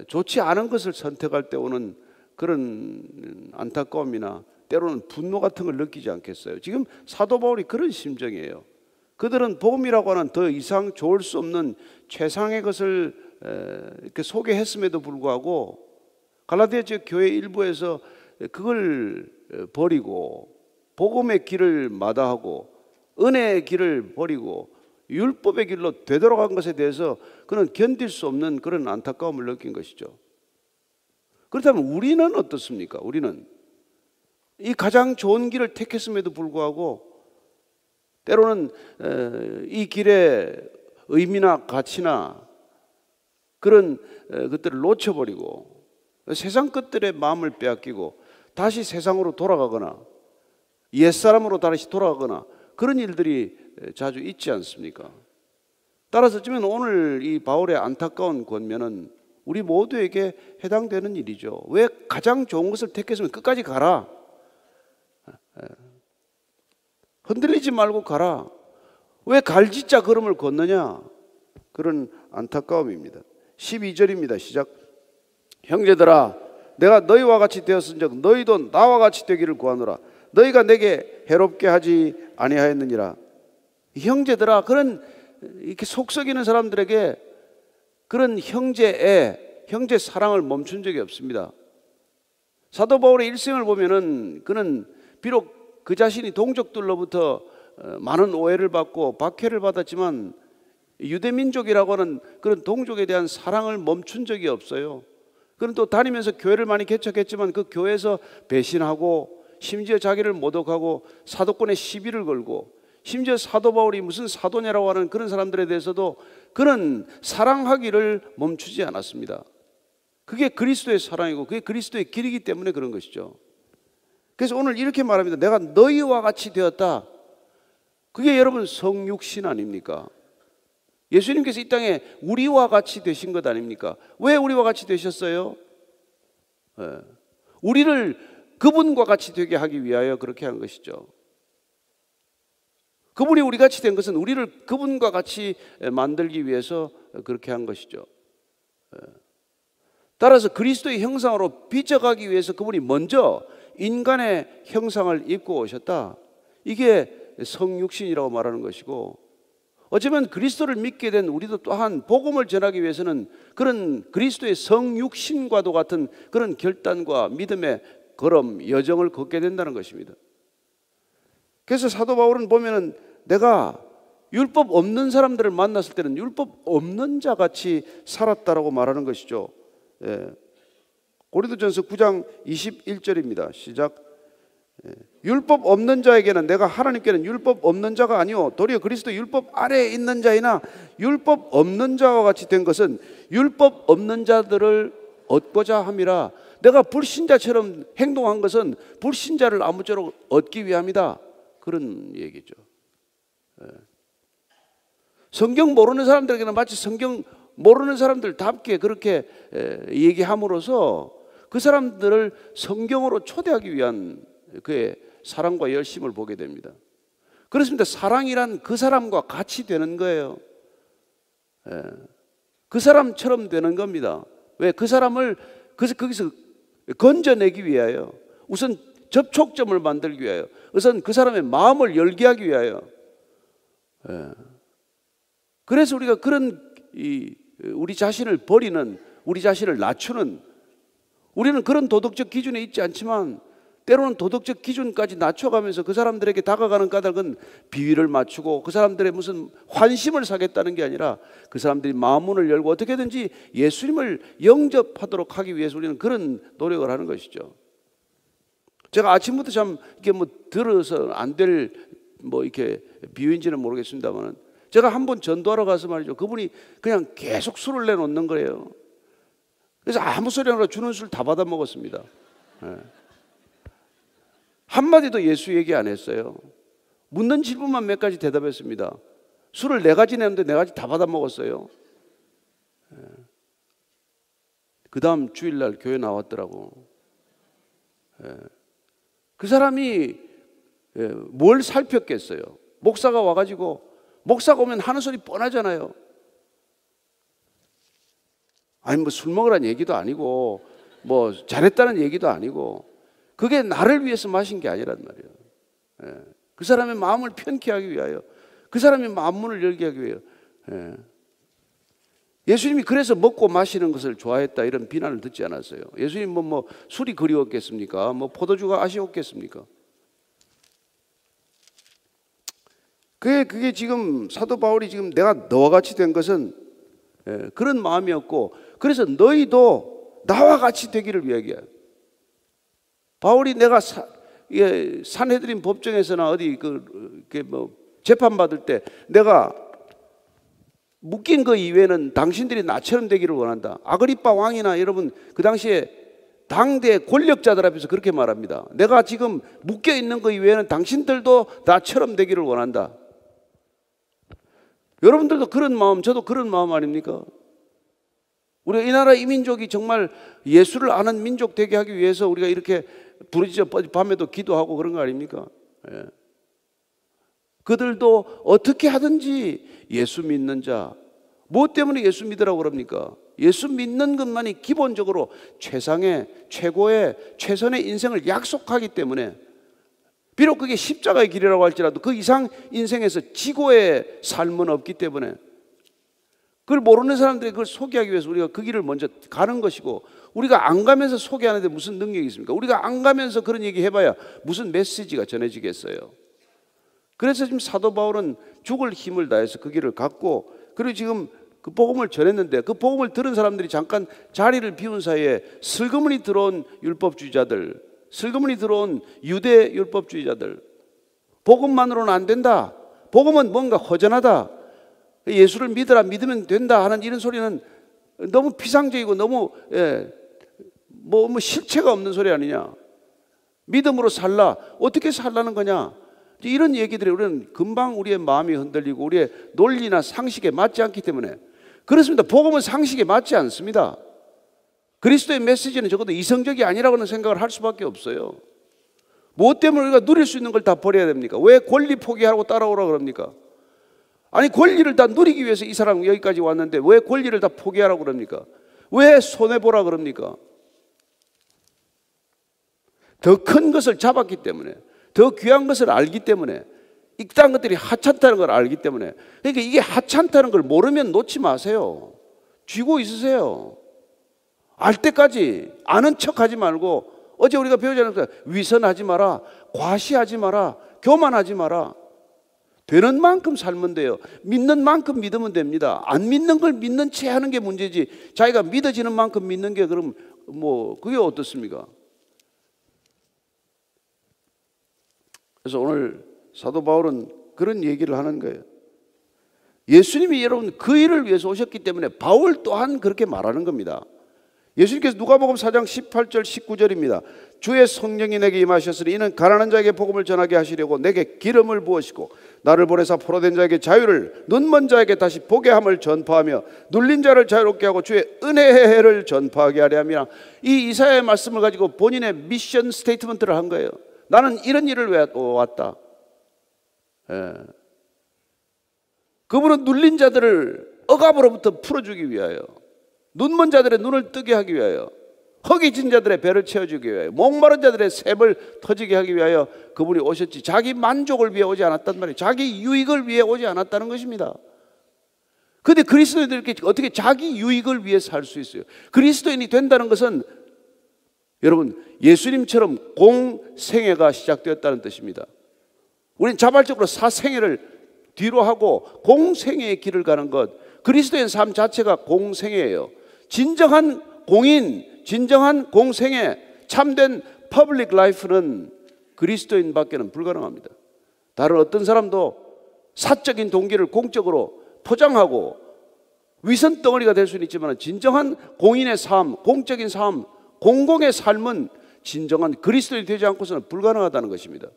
좋지 않은 것을 선택할 때 오는 그런 안타까움이나 때로는 분노 같은 걸 느끼지 않겠어요? 지금 사도 바울이 그런 심정이에요. 그들은 복음이라고 하는 더 이상 좋을 수 없는 최상의 것을 이렇게 소개했음에도 불구하고 갈라디아 지역 교회 일부에서 그걸 버리고 복음의 길을 마다하고 은혜의 길을 버리고 율법의 길로 되돌아간 것에 대해서 그는 견딜 수 없는 그런 안타까움을 느낀 것이죠. 그렇다면 우리는 어떻습니까? 우리는 이 가장 좋은 길을 택했음에도 불구하고 때로는 이 길의 의미나 가치나 그런 것들을 놓쳐버리고 세상 것들의 마음을 빼앗기고 다시 세상으로 돌아가거나 옛사람으로 다시 돌아가거나 그런 일들이 자주 있지 않습니까? 따라서 어쩌면 오늘 이 바울의 안타까운 권면은 우리 모두에게 해당되는 일이죠. 왜 가장 좋은 것을 택했으면 끝까지 가라. 흔들리지 말고 가라. 왜 갈짓자 걸음을 걷느냐. 그런 안타까움입니다. 12절입니다. 시작. 형제들아, 내가 너희와 같이 되었은즉 너희도 나와 같이 되기를 구하노라. 너희가 내게 해롭게 하지 아니하였느니라. 형제들아, 그런 이렇게 속 썩이는 사람들에게 그런 형제 사랑을 멈춘 적이 없습니다. 사도 바울의 일생을 보면은 그는 비록 그 자신이 동족들로부터 많은 오해를 받고 박해를 받았지만 유대민족이라고 하는 그런 동족에 대한 사랑을 멈춘 적이 없어요. 그는 또 다니면서 교회를 많이 개척했지만 그 교회에서 배신하고 심지어 자기를 모독하고 사도권에 시비를 걸고 심지어 사도 바울이 무슨 사도냐라고 하는 그런 사람들에 대해서도 그는 사랑하기를 멈추지 않았습니다. 그게 그리스도의 사랑이고 그게 그리스도의 길이기 때문에 그런 것이죠. 그래서 오늘 이렇게 말합니다. 내가 너희와 같이 되었다. 그게 여러분 성육신 아닙니까? 예수님께서 이 땅에 우리와 같이 되신 것 아닙니까? 왜 우리와 같이 되셨어요? 우리를 그분과 같이 되게 하기 위하여 그렇게 한 것이죠. 그분이 우리 같이 된 것은 우리를 그분과 같이 만들기 위해서 그렇게 한 것이죠. 따라서 그리스도의 형상으로 빚어가기 위해서 그분이 먼저 인간의 형상을 입고 오셨다. 이게 성육신이라고 말하는 것이고, 어쩌면 그리스도를 믿게 된 우리도 또한 복음을 전하기 위해서는 그런 그리스도의 성육신과도 같은 그런 결단과 믿음의 걸음, 여정을 걷게 된다는 것입니다. 그래서 사도 바울은 보면은 내가 율법 없는 사람들을 만났을 때는 율법 없는 자 같이 살았다라고 말하는 것이죠. 고린도전서 9장 21절입니다. 시작. 율법 없는 자에게는 내가 하나님께는 율법 없는 자가 아니오 도리어 그리스도 율법 아래에 있는 자이나 율법 없는 자와 같이 된 것은 율법 없는 자들을 얻고자 함이라. 내가 불신자처럼 행동한 것은 불신자를 아무쪼록 얻기 위함이다. 그런 얘기죠. 성경 모르는 사람들에게는 마치 성경 모르는 사람들답게 그렇게 얘기함으로써 그 사람들을 성경으로 초대하기 위한 그의 사랑과 열심을 보게 됩니다. 그렇습니다. 사랑이란 그 사람과 같이 되는 거예요. 그 사람처럼 되는 겁니다. 왜? 그 사람을 거기서 건져내기 위하여, 우선 접촉점을 만들기 위하여, 우선 그 사람의 마음을 열게 하기 위하여. 그래서 우리가 그런 우리 자신을 버리는, 우리 자신을 낮추는, 우리는 그런 도덕적 기준에 있지 않지만 때로는 도덕적 기준까지 낮춰가면서 그 사람들에게 다가가는 까닭은 비위를 맞추고 그 사람들의 무슨 환심을 사겠다는 게 아니라 그 사람들이 마음문을 열고 어떻게든지 예수님을 영접하도록 하기 위해서 우리는 그런 노력을 하는 것이죠. 제가 아침부터 참 이게 뭐 들어서 안 될 뭐 이렇게 비유인지는 모르겠습니다만, 제가 한번 전도하러 가서 말이죠, 그분이 그냥 계속 술을 내놓는 거예요. 그래서 아무 소리 안 하고 주는 술 다 받아 먹었습니다. 한마디도 예수 얘기 안 했어요. 묻는 질문만 몇 가지 대답했습니다. 술을 4가지 내는데 4가지 다 받아 먹었어요. 그 다음 주일날 교회 나왔더라고. 그 사람이 뭘 살폈겠어요? 목사가 와가지고, 목사가 오면 하는 소리 뻔하잖아요. 아니 뭐 술 먹으라는 얘기도 아니고 뭐 잘했다는 얘기도 아니고, 그게 나를 위해서 마신 게 아니란 말이에요. 그 사람의 마음을 편케 하기 위하여, 그 사람의 마음문을 열게 하기 위하여. 예수님이 그래서 먹고 마시는 것을 좋아했다 이런 비난을 듣지 않았어요. 예수님 뭐 술이 그리웠겠습니까? 뭐 포도주가 아쉬웠겠습니까? 그게 지금 사도 바울이 지금 내가 너와 같이 된 것은 그런 마음이었고, 그래서 너희도 나와 같이 되기를 위하여. 바울이 내가 산헤드린 법정에서나 어디 뭐 재판 받을 때 내가 묶인 그 이외에는 당신들이 나처럼 되기를 원한다. 아그리빠 왕이나 여러분 그 당시에 당대 권력자들 앞에서 그렇게 말합니다. 내가 지금 묶여 있는 그 이외에는 당신들도 나처럼 되기를 원한다. 여러분들도 그런 마음, 저도 그런 마음 아닙니까? 우리가 이 나라 이 민족이 정말 예수를 아는 민족 되게 하기 위해서 우리가 이렇게 부르짖어 밤에도 기도하고 그런 거 아닙니까? 예. 그들도 어떻게 하든지 예수 믿는 자, 무엇 때문에 예수 믿으라고 그럽니까? 예수 믿는 것만이 기본적으로 최상의, 최고의, 최선의 인생을 약속하기 때문에, 비록 그게 십자가의 길이라고 할지라도 그 이상 인생에서 지고의 삶은 없기 때문에, 그걸 모르는 사람들이 그걸 소개하기 위해서 우리가 그 길을 먼저 가는 것이고, 우리가 안 가면서 소개하는데 무슨 능력이 있습니까? 우리가 안 가면서 그런 얘기 해봐야 무슨 메시지가 전해지겠어요? 그래서 지금 사도 바울은 죽을 힘을 다해서 그 길을 갔고, 그리고 지금 그 복음을 전했는데, 그 복음을 들은 사람들이 잠깐 자리를 비운 사이에 슬그머니 들어온 율법주의자들, 슬그머니 들어온 유대 율법주의자들, 복음만으로는 안 된다, 복음은 뭔가 허전하다, 예수를 믿으라, 믿으면 된다 하는 이런 소리는 너무 피상적이고 너무 뭐 실체가 없는 소리 아니냐. 믿음으로 살라, 어떻게 살라는 거냐, 이런 얘기들이 우리는 금방 우리의 마음이 흔들리고 우리의 논리나 상식에 맞지 않기 때문에 그렇습니다. 복음은 상식에 맞지 않습니다. 그리스도의 메시지는 적어도 이성적이 아니라고는 생각을 할 수밖에 없어요. 무엇 때문에 우리가 누릴 수 있는 걸 다 버려야 됩니까? 왜 권리 포기하고 따라오라 그럽니까? 아니, 권리를 다 누리기 위해서 이 사람 여기까지 왔는데 왜 권리를 다 포기하라고 그럽니까? 왜 손해보라 그럽니까? 더 큰 것을 잡았기 때문에, 더 귀한 것을 알기 때문에, 이딴 것들이 하찮다는 걸 알기 때문에. 그러니까 이게 하찮다는 걸 모르면 놓지 마세요. 쥐고 있으세요. 알 때까지 아는 척하지 말고, 어제 우리가 배우지 않았어요? 위선하지 마라, 과시하지 마라, 교만하지 마라. 되는 만큼 살면 돼요. 믿는 만큼 믿으면 됩니다. 안 믿는 걸 믿는 채 하는 게 문제지, 자기가 믿어지는 만큼 믿는 게 그럼 뭐 그게 어떻습니까? 그래서 오늘 사도 바울은 그런 얘기를 하는 거예요. 예수님이 여러분 그 일을 위해서 오셨기 때문에 바울 또한 그렇게 말하는 겁니다. 예수님께서 누가복음 4장 18절 19절입니다. 주의 성령이 내게 임하셨으니 이는 가난한 자에게 복음을 전하게 하시려고 내게 기름을 부으시고 나를 보내사 포로된 자에게 자유를, 눈먼 자에게 다시 보게 함을 전파하며 눌린 자를 자유롭게 하고 주의 은혜의 해를 전파하게 하려 함이라. 이 이사야의 말씀을 가지고 본인의 미션 스테이트먼트를 한 거예요. 나는 이런 일을 왜 왔다. 그분은 눌린 자들을 억압으로부터 풀어주기 위하여, 눈먼 자들의 눈을 뜨게 하기 위하여, 허기진 자들의 배를 채워주기 위하여, 목마른 자들의 샘을 터지게 하기 위하여 그분이 오셨지, 자기 만족을 위해 오지 않았단 말이에요. 자기 유익을 위해 오지 않았다는 것입니다. 그런데 그리스도인들이 어떻게 자기 유익을 위해 살 수 있어요? 그리스도인이 된다는 것은 여러분 예수님처럼 공생애가 시작되었다는 뜻입니다. 우리는 자발적으로 사생애를 뒤로 하고 공생애의 길을 가는 것, 그리스도인 삶 자체가 공생애예요. 진정한 공인, 진정한 공생애, 참된 퍼블릭 라이프는 그리스도인 밖에는 불가능합니다. 다른 어떤 사람도 사적인 동기를 공적으로 포장하고 위선 덩어리가 될 수는 있지만 진정한 공인의 삶, 공적인 삶, 공공의 삶은 진정한 그리스도인이 되지 않고서는 불가능하다는 것입니다.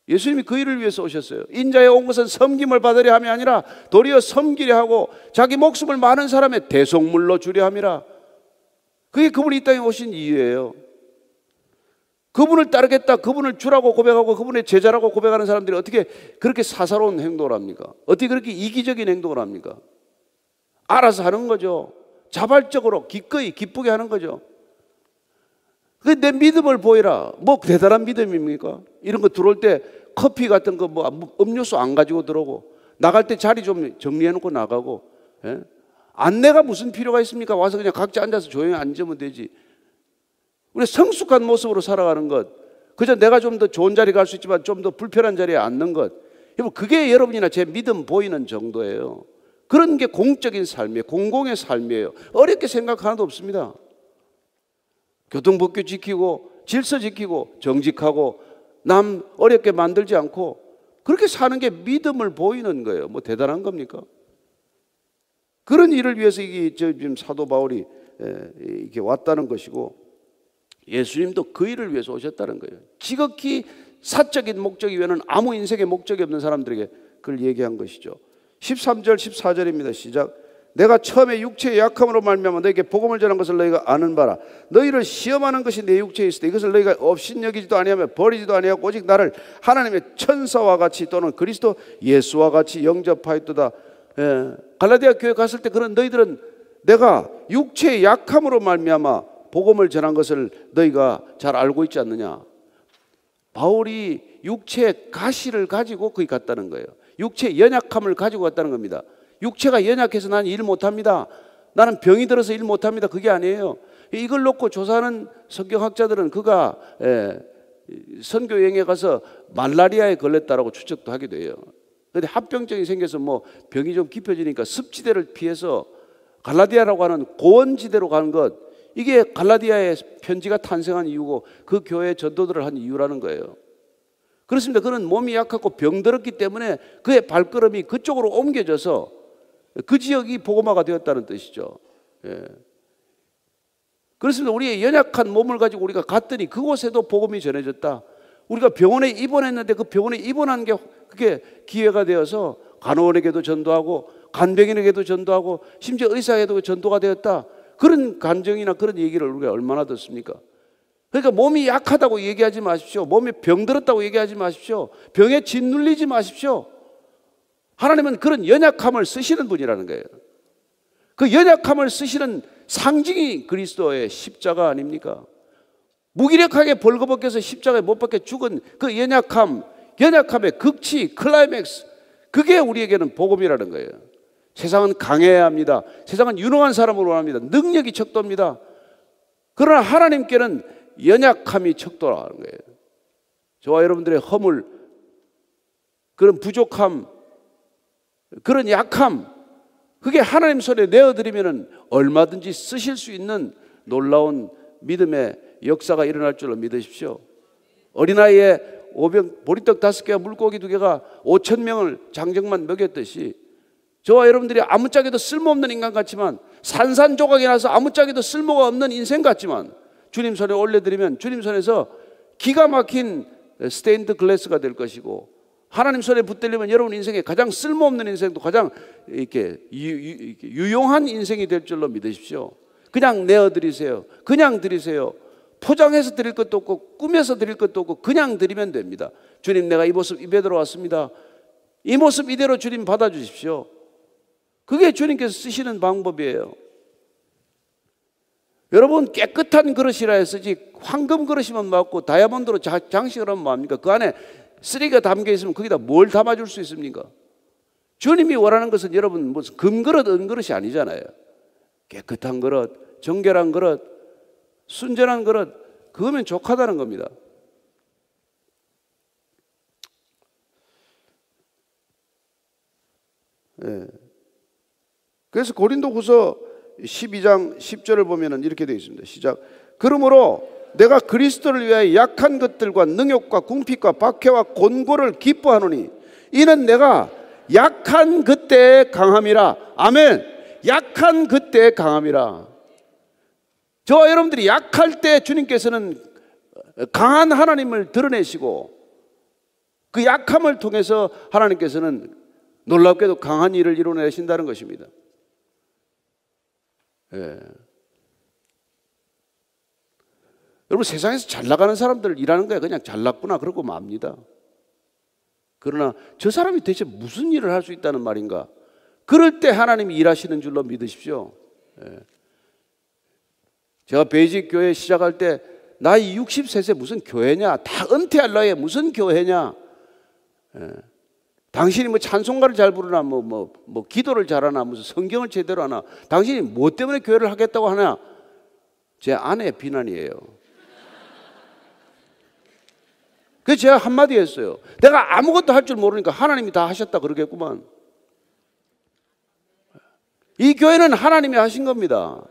예수님이 그 일을 위해서 오셨어요. 인자에 온 것은 섬김을 받으려 함이 아니라 도리어 섬기려 하고 자기 목숨을 많은 사람의 대속물로 주려 함이라. 그게 그분이 이 땅에 오신 이유예요. 그분을 따르겠다, 그분을 주라고 고백하고 그분의 제자라고 고백하는 사람들이 어떻게 그렇게 사사로운 행동을 합니까? 어떻게 그렇게 이기적인 행동을 합니까? 알아서 하는 거죠. 자발적으로 기꺼이 기쁘게 하는 거죠. 내 믿음을 보이라. 뭐 대단한 믿음입니까? 이런 거 들어올 때 커피 같은 거 뭐 음료수 안 가지고 들어오고, 나갈 때 자리 좀 정리해 놓고 나가고, 안내가 무슨 필요가 있습니까? 와서 그냥 각자 앉아서 조용히 앉으면 되지. 우리 성숙한 모습으로 살아가는 것, 그저 내가 좀 더 좋은 자리 갈 수 있지만 좀 더 불편한 자리에 앉는 것, 그게 여러분이나 제 믿음 보이는 정도예요. 그런 게 공적인 삶이에요. 공공의 삶이에요. 어렵게 생각 하나도 없습니다. 교통법규 지키고 질서 지키고 정직하고 남 어렵게 만들지 않고 그렇게 사는 게 믿음을 보이는 거예요. 뭐 대단한 겁니까? 그런 일을 위해서 이게 지금 사도 바울이 이렇게 왔다는 것이고, 예수님도 그 일을 위해서 오셨다는 거예요. 지극히 사적인 목적 이외에는 아무 인생의 목적이 없는 사람들에게 그걸 얘기한 것이죠. 13절 14절입니다. 시작. 내가 처음에 육체의 약함으로 말미암아 너에게 복음을 전한 것을 너희가 아는 바라. 너희를 시험하는 것이 내 육체에 있을 때 이것을 너희가 업신여기지도 아니하며 버리지도 아니하고 오직 나를 하나님의 천사와 같이 또는 그리스도 예수와 같이 영접하였도다. 갈라디아 교회 갔을 때 그런 너희들은 내가 육체의 약함으로 말미암아 복음을 전한 것을 너희가 잘 알고 있지 않느냐. 바울이 육체의 가시를 가지고 거기 갔다는 거예요. 육체의 연약함을 가지고 갔다는 겁니다. 육체가 연약해서 나는 일 못합니다. 나는 병이 들어서 일 못합니다. 그게 아니에요. 이걸 놓고 조사하는 성경학자들은 그가 선교 여행에 가서 말라리아에 걸렸다라고 추측도 하기도 해요. 그런데 합병증이 생겨서 뭐 병이 좀 깊어지니까 습지대를 피해서 갈라디아라고 하는 고원지대로 가는 것, 이게 갈라디아의 편지가 탄생한 이유고 그 교회에 전도들을 한 이유라는 거예요. 그렇습니다. 그는 몸이 약하고 병들었기 때문에 그의 발걸음이 그쪽으로 옮겨져서 그 지역이 복음화가 되었다는 뜻이죠. 그렇습니다. 우리의 연약한 몸을 가지고 우리가 갔더니 그곳에도 복음이 전해졌다. 우리가 병원에 입원했는데 그 병원에 입원한 게 그게 기회가 되어서 간호원에게도 전도하고 간병인에게도 전도하고 심지어 의사에게도 전도가 되었다. 그런 간증이나 그런 얘기를 우리가 얼마나 듣습니까? 그러니까 몸이 약하다고 얘기하지 마십시오. 몸에 병들었다고 얘기하지 마십시오. 병에 짓눌리지 마십시오. 하나님은 그런 연약함을 쓰시는 분이라는 거예요. 그 연약함을 쓰시는 상징이 그리스도의 십자가 아닙니까? 무기력하게 벌거벗겨서 십자가에 못 박혀 죽은 그 연약함의 극치, 클라이맥스, 그게 우리에게는 복음이라는 거예요. 세상은 강해야 합니다. 세상은 유능한 사람을 원합니다. 능력이 척도입니다. 그러나 하나님께는 연약함이 척도라는 거예요. 저와 여러분들의 허물, 그런 부족함, 그런 약함, 그게 하나님 손에 내어드리면 얼마든지 쓰실 수 있는 놀라운 믿음의 역사가 일어날 줄로 믿으십시오. 어린아이에 보리떡 5개와 물고기 2개가 5,000명을 장정만 먹였듯이 저와 여러분들이 아무짝에도 쓸모없는 인간 같지만, 산산조각이 나서 아무짝에도 쓸모가 없는 인생 같지만 주님 손에 올려드리면 주님 손에서 기가 막힌 스테인드 글래스가 될 것이고, 하나님 손에 붙들리면 여러분 인생에 가장 쓸모없는 인생도 가장 이렇게 유용한 인생이 될 줄로 믿으십시오. 그냥 내어드리세요. 그냥 드리세요. 포장해서 드릴 것도 없고 꾸며서 드릴 것도 없고 그냥 드리면 됩니다. 주님, 내가 이 모습 입에 들어왔습니다. 이 모습 이대로 주님 받아주십시오. 그게 주님께서 쓰시는 방법이에요. 여러분, 깨끗한 그릇이라 했으지 황금 그릇이면 맞고 다이아몬드로 장식을 하면 뭐합니까? 그 안에 쓰레기가 담겨 있으면 거기다 뭘 담아줄 수 있습니까? 주님이 원하는 것은 여러분 무슨 금그릇, 은그릇이 아니잖아요. 깨끗한 그릇, 정결한 그릇, 순전한 그릇, 그거면 족하다는 겁니다. 그래서 고린도후서 12장 10절을 보면 이렇게 되어 있습니다. 시작. 그러므로 내가 그리스도를 위하여 약한 것들과 능욕과 궁핍과 박해와 곤고를 기뻐하노니 이는 내가 약한 그때의 강함이라. 아멘. 약한 그때의 강함이라. 저와 여러분들이 약할 때 주님께서는 강한 하나님을 드러내시고 그 약함을 통해서 하나님께서는 놀랍게도 강한 일을 이루어내신다는 것입니다. 여러분, 세상에서 잘 나가는 사람들 일하는 거야 그냥 잘났구나 그러고 맙니다. 그러나 저 사람이 대체 무슨 일을 할 수 있다는 말인가? 그럴 때 하나님이 일하시는 줄로 믿으십시오. 제가 베이직 교회 시작할 때 나이 60세세 무슨 교회냐? 다 은퇴할 나이에 무슨 교회냐? 당신이 뭐 찬송가를 잘 부르나 뭐 기도를 잘하나 무슨 성경을 제대로 하나? 당신이 뭐 때문에 교회를 하겠다고 하냐? 제 아내의 비난이에요. 그래서 제가 한마디 했어요. 내가 아무것도 할 줄 모르니까 하나님이 다 하셨다 그러겠구만. 이 교회는 하나님이 하신 겁니다.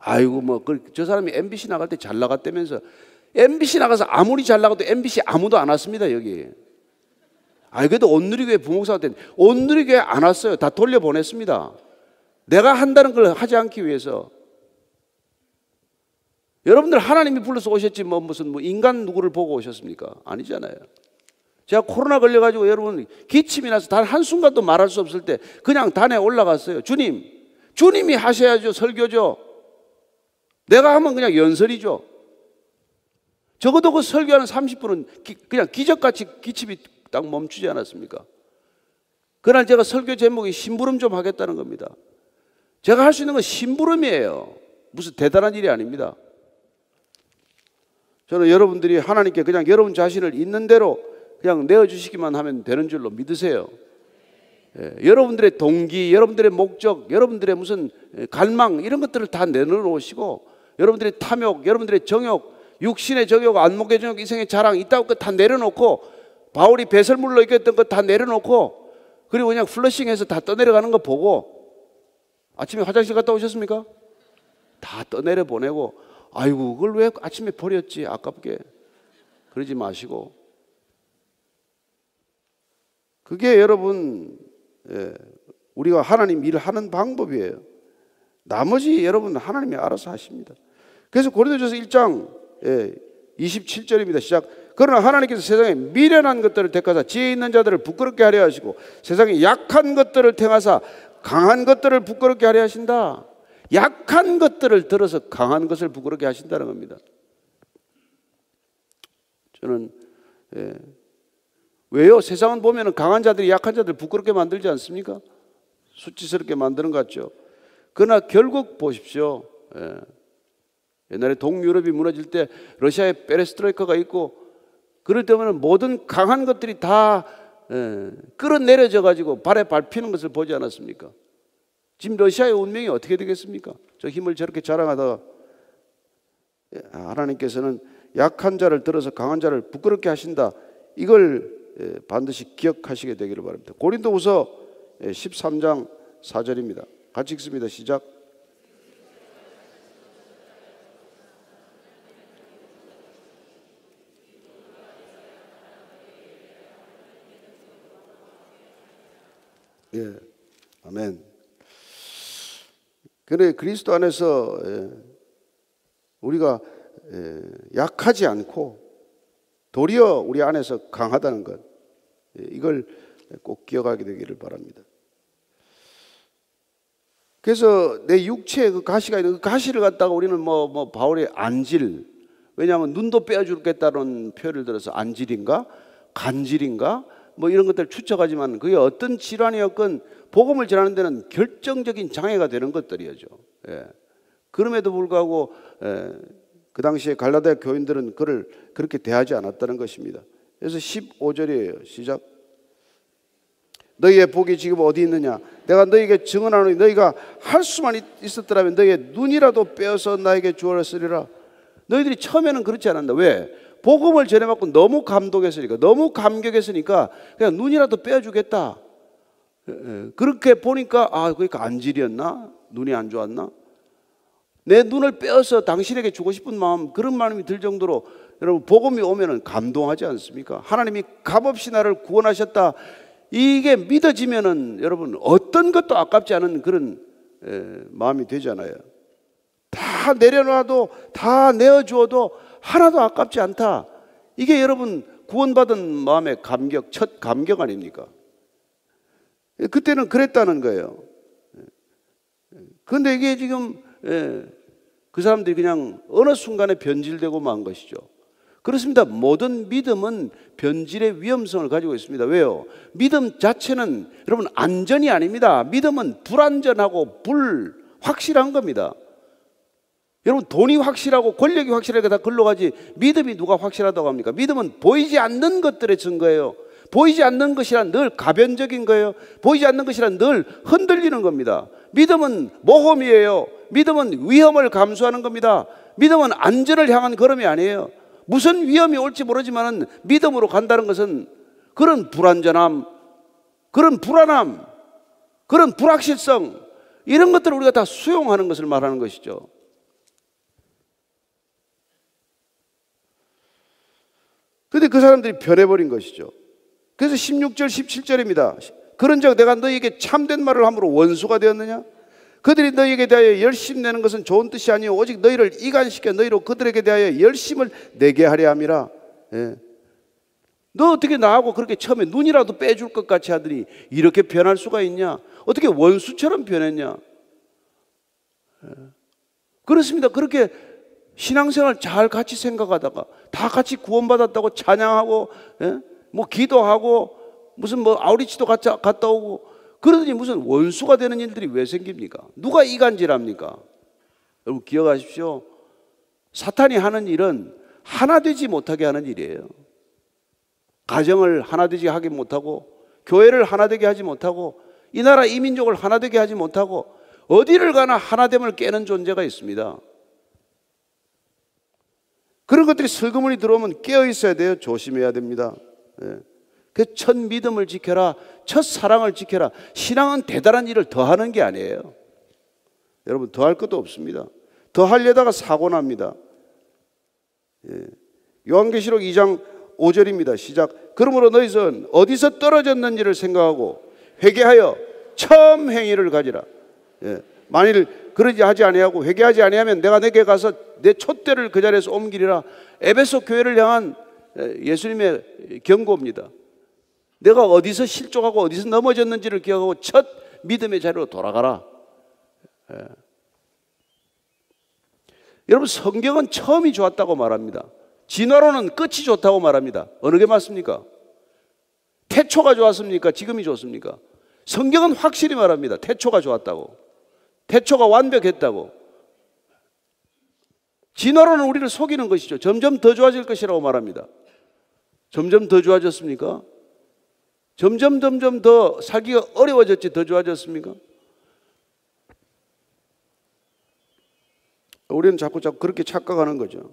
아이고 뭐 저 사람이 MBC 나갈 때 잘 나갔다면서. MBC 나가서 아무리 잘 나가도 MBC 아무도 안 왔습니다 여기. 그래도 온누리교회 부목사가 때 온누리교회 안 왔어요. 다 돌려보냈습니다. 내가 한다는 걸 하지 않기 위해서. 여러분들 하나님이 불러서 오셨지 무슨 인간 누구를 보고 오셨습니까? 아니잖아요. 제가 코로나 걸려가지고 여러분 기침이 나서 단 한순간도 말할 수 없을 때 그냥 단에 올라갔어요. 주님이 하셔야죠. 설교죠. 내가 하면 그냥 연설이죠. 적어도 그 설교하는 30분은 그냥 기적같이 기침이 딱 멈추지 않았습니까? 그날 제가 설교 제목이 심부름 좀 하겠다는 겁니다. 제가 할 수 있는 건 심부름이에요. 무슨 대단한 일이 아닙니다. 저는 여러분들이 하나님께 그냥 여러분 자신을 있는 대로 그냥 내어주시기만 하면 되는 줄로 믿으세요. 여러분들의 동기, 여러분들의 목적, 여러분들의 무슨 갈망 이런 것들을 다 내놓으시고 여러분들의 탐욕, 여러분들의 정욕, 육신의 정욕, 안목의 정욕, 이생의 자랑 이따위 것 다 내려놓고 바울이 배설물로 이겼던 것 다 내려놓고 그리고 그냥 플러싱해서 다 떠내려가는 거 보고 아침에 화장실 갔다 오셨습니까? 다 떠내려 보내고 아이고 그걸 왜 아침에 버렸지 아깝게 그러지 마시고 그게 여러분 우리가 하나님 일을 하는 방법이에요. 나머지 여러분 하나님이 알아서 하십니다. 그래서 고린도전서 1장 27절입니다. 시작. 그러나 하나님께서 세상에 미련한 것들을 택하사 지혜 있는 자들을 부끄럽게 하려 하시고 세상에 약한 것들을 택하사 강한 것들을 부끄럽게 하려 하신다. 약한 것들을 들어서 강한 것을 부끄럽게 하신다는 겁니다. 저는 왜요? 세상은 보면 강한 자들이 약한 자들을 부끄럽게 만들지 않습니까? 수치스럽게 만드는 것 같죠. 그러나 결국 보십시오. 옛날에 동유럽이 무너질 때 러시아에 페레스트로이카가 있고 그럴 때면 모든 강한 것들이 다 끌어내려져 가지고 발에 밟히는 것을 보지 않았습니까? 지금 러시아의 운명이 어떻게 되겠습니까? 저 힘을 저렇게 자랑하다가 하나님께서는 약한 자를 들어서 강한 자를 부끄럽게 하신다. 이걸 반드시 기억하시게 되기를 바랍니다. 고린도후서 13장 4절입니다. 같이 읽습니다. 시작. 예, 아멘. 그래 그리스도 안에서 우리가 약하지 않고 도리어 우리 안에서 강하다는 것 이걸 꼭 기억하게 되기를 바랍니다. 그래서 내 육체에 그 가시가 있는 그 가시를 갖다가 우리는 뭐 바울의 안질 왜냐하면 눈도 빼어주겠다는 표현을 들어서 안질인가 간질인가 뭐 이런 것들 추측하지만 그게 어떤 질환이었건 복음을 전하는 데는 결정적인 장애가 되는 것들이죠. 그럼에도 불구하고 그 당시에 갈라디아 교인들은 그를 그렇게 대하지 않았다는 것입니다. 그래서 15절이에요. 시작. 너희의 복이 지금 어디 있느냐? 내가 너희에게 증언하노니 너희가 할 수만 있었더라면 너희의 눈이라도 빼어서 나에게 주었으리라. 너희들이 처음에는 그렇지 않았다. 왜? 복음을 전해받고 너무 감동했으니까 너무 감격했으니까 그냥 눈이라도 빼어주겠다. 그렇게 보니까 그러니까 안질이었나? 눈이 안 좋았나? 내 눈을 빼어서 당신에게 주고 싶은 마음 그런 마음이 들 정도로 여러분 복음이 오면은 감동하지 않습니까? 하나님이 값없이 나를 구원하셨다. 이게 믿어지면은 여러분 어떤 것도 아깝지 않은 그런 마음이 되잖아요. 다 내려놔도 다 내어주어도 하나도 아깝지 않다. 이게 여러분 구원받은 마음의 감격, 첫 감격 아닙니까? 그때는 그랬다는 거예요. 그런데 이게 지금 그 사람들이 그냥 어느 순간에 변질되고 만 것이죠. 그렇습니다. 모든 믿음은 변질의 위험성을 가지고 있습니다. 왜요? 믿음 자체는 여러분 안전이 아닙니다. 믿음은 불안전하고 불확실한 겁니다. 여러분 돈이 확실하고 권력이 확실하게 다 걸러가지 믿음이 누가 확실하다고 합니까? 믿음은 보이지 않는 것들의 증거예요. 보이지 않는 것이란 늘 가변적인 거예요. 보이지 않는 것이란 늘 흔들리는 겁니다. 믿음은 모험이에요. 믿음은 위험을 감수하는 겁니다. 믿음은 안전을 향한 걸음이 아니에요. 무슨 위험이 올지 모르지만 믿음으로 간다는 것은 그런 불안전함, 그런 불안함, 그런 불확실성 이런 것들을 우리가 다 수용하는 것을 말하는 것이죠. 그런데 그 사람들이 변해버린 것이죠. 그래서 16절 17절입니다. 그런즉 내가 너희에게 참된 말을 함으로 원수가 되었느냐? 그들이 너희에게 대하여 열심 내는 것은 좋은 뜻이 아니요 오직 너희를 이간시켜 너희로 그들에게 대하여 열심을 내게 하려 함이라. 너 어떻게 나하고 그렇게 처음에 눈이라도 빼줄 것 같이 하더니 이렇게 변할 수가 있냐? 어떻게 원수처럼 변했냐? 그렇습니다. 그렇게 신앙생활 잘 같이 생각하다가 다 같이 구원받았다고 찬양하고, 뭐 기도하고, 무슨 뭐 아우리치도 갔다 오고, 그러더니 무슨 원수가 되는 일들이 왜 생깁니까? 누가 이간질합니까? 여러분 기억하십시오. 사탄이 하는 일은 하나 되지 못하게 하는 일이에요. 가정을 하나 되지 하게 못하고, 교회를 하나 되게 하지 못하고, 이 나라 이 민족을 하나 되게 하지 못하고, 어디를 가나 하나됨을 깨는 존재가 있습니다. 그런 것들이 슬그머니 들어오면 깨어 있어야 돼요. 조심해야 됩니다. 그 첫 믿음을 지켜라, 첫 사랑을 지켜라. 신앙은 대단한 일을 더하는 게 아니에요. 여러분 더할 것도 없습니다. 더 하려다가 사고 납니다. 요한계시록 2장 5절입니다. 시작. 그러므로 너희는 어디서 떨어졌는지를 생각하고 회개하여 처음 행위를 가지라. 만일 그러지 하지 아니하고 회개하지 아니하면 내가 내게 가서 내 촛대를 그 자리에서 옮기리라. 에베소 교회를 향한 예수님의 경고입니다. 내가 어디서 실족하고 어디서 넘어졌는지를 기억하고 첫 믿음의 자리로 돌아가라. 여러분 성경은 처음이 좋았다고 말합니다. 진화론은 끝이 좋다고 말합니다. 어느 게 맞습니까? 태초가 좋았습니까? 지금이 좋습니까? 성경은 확실히 말합니다. 태초가 좋았다고. 태초가 완벽했다고. 진화론은 우리를 속이는 것이죠. 점점 더 좋아질 것이라고 말합니다. 점점 더 좋아졌습니까? 점점 더 살기가 어려워졌지 더 좋아졌습니까? 우리는 자꾸 그렇게 착각하는 거죠.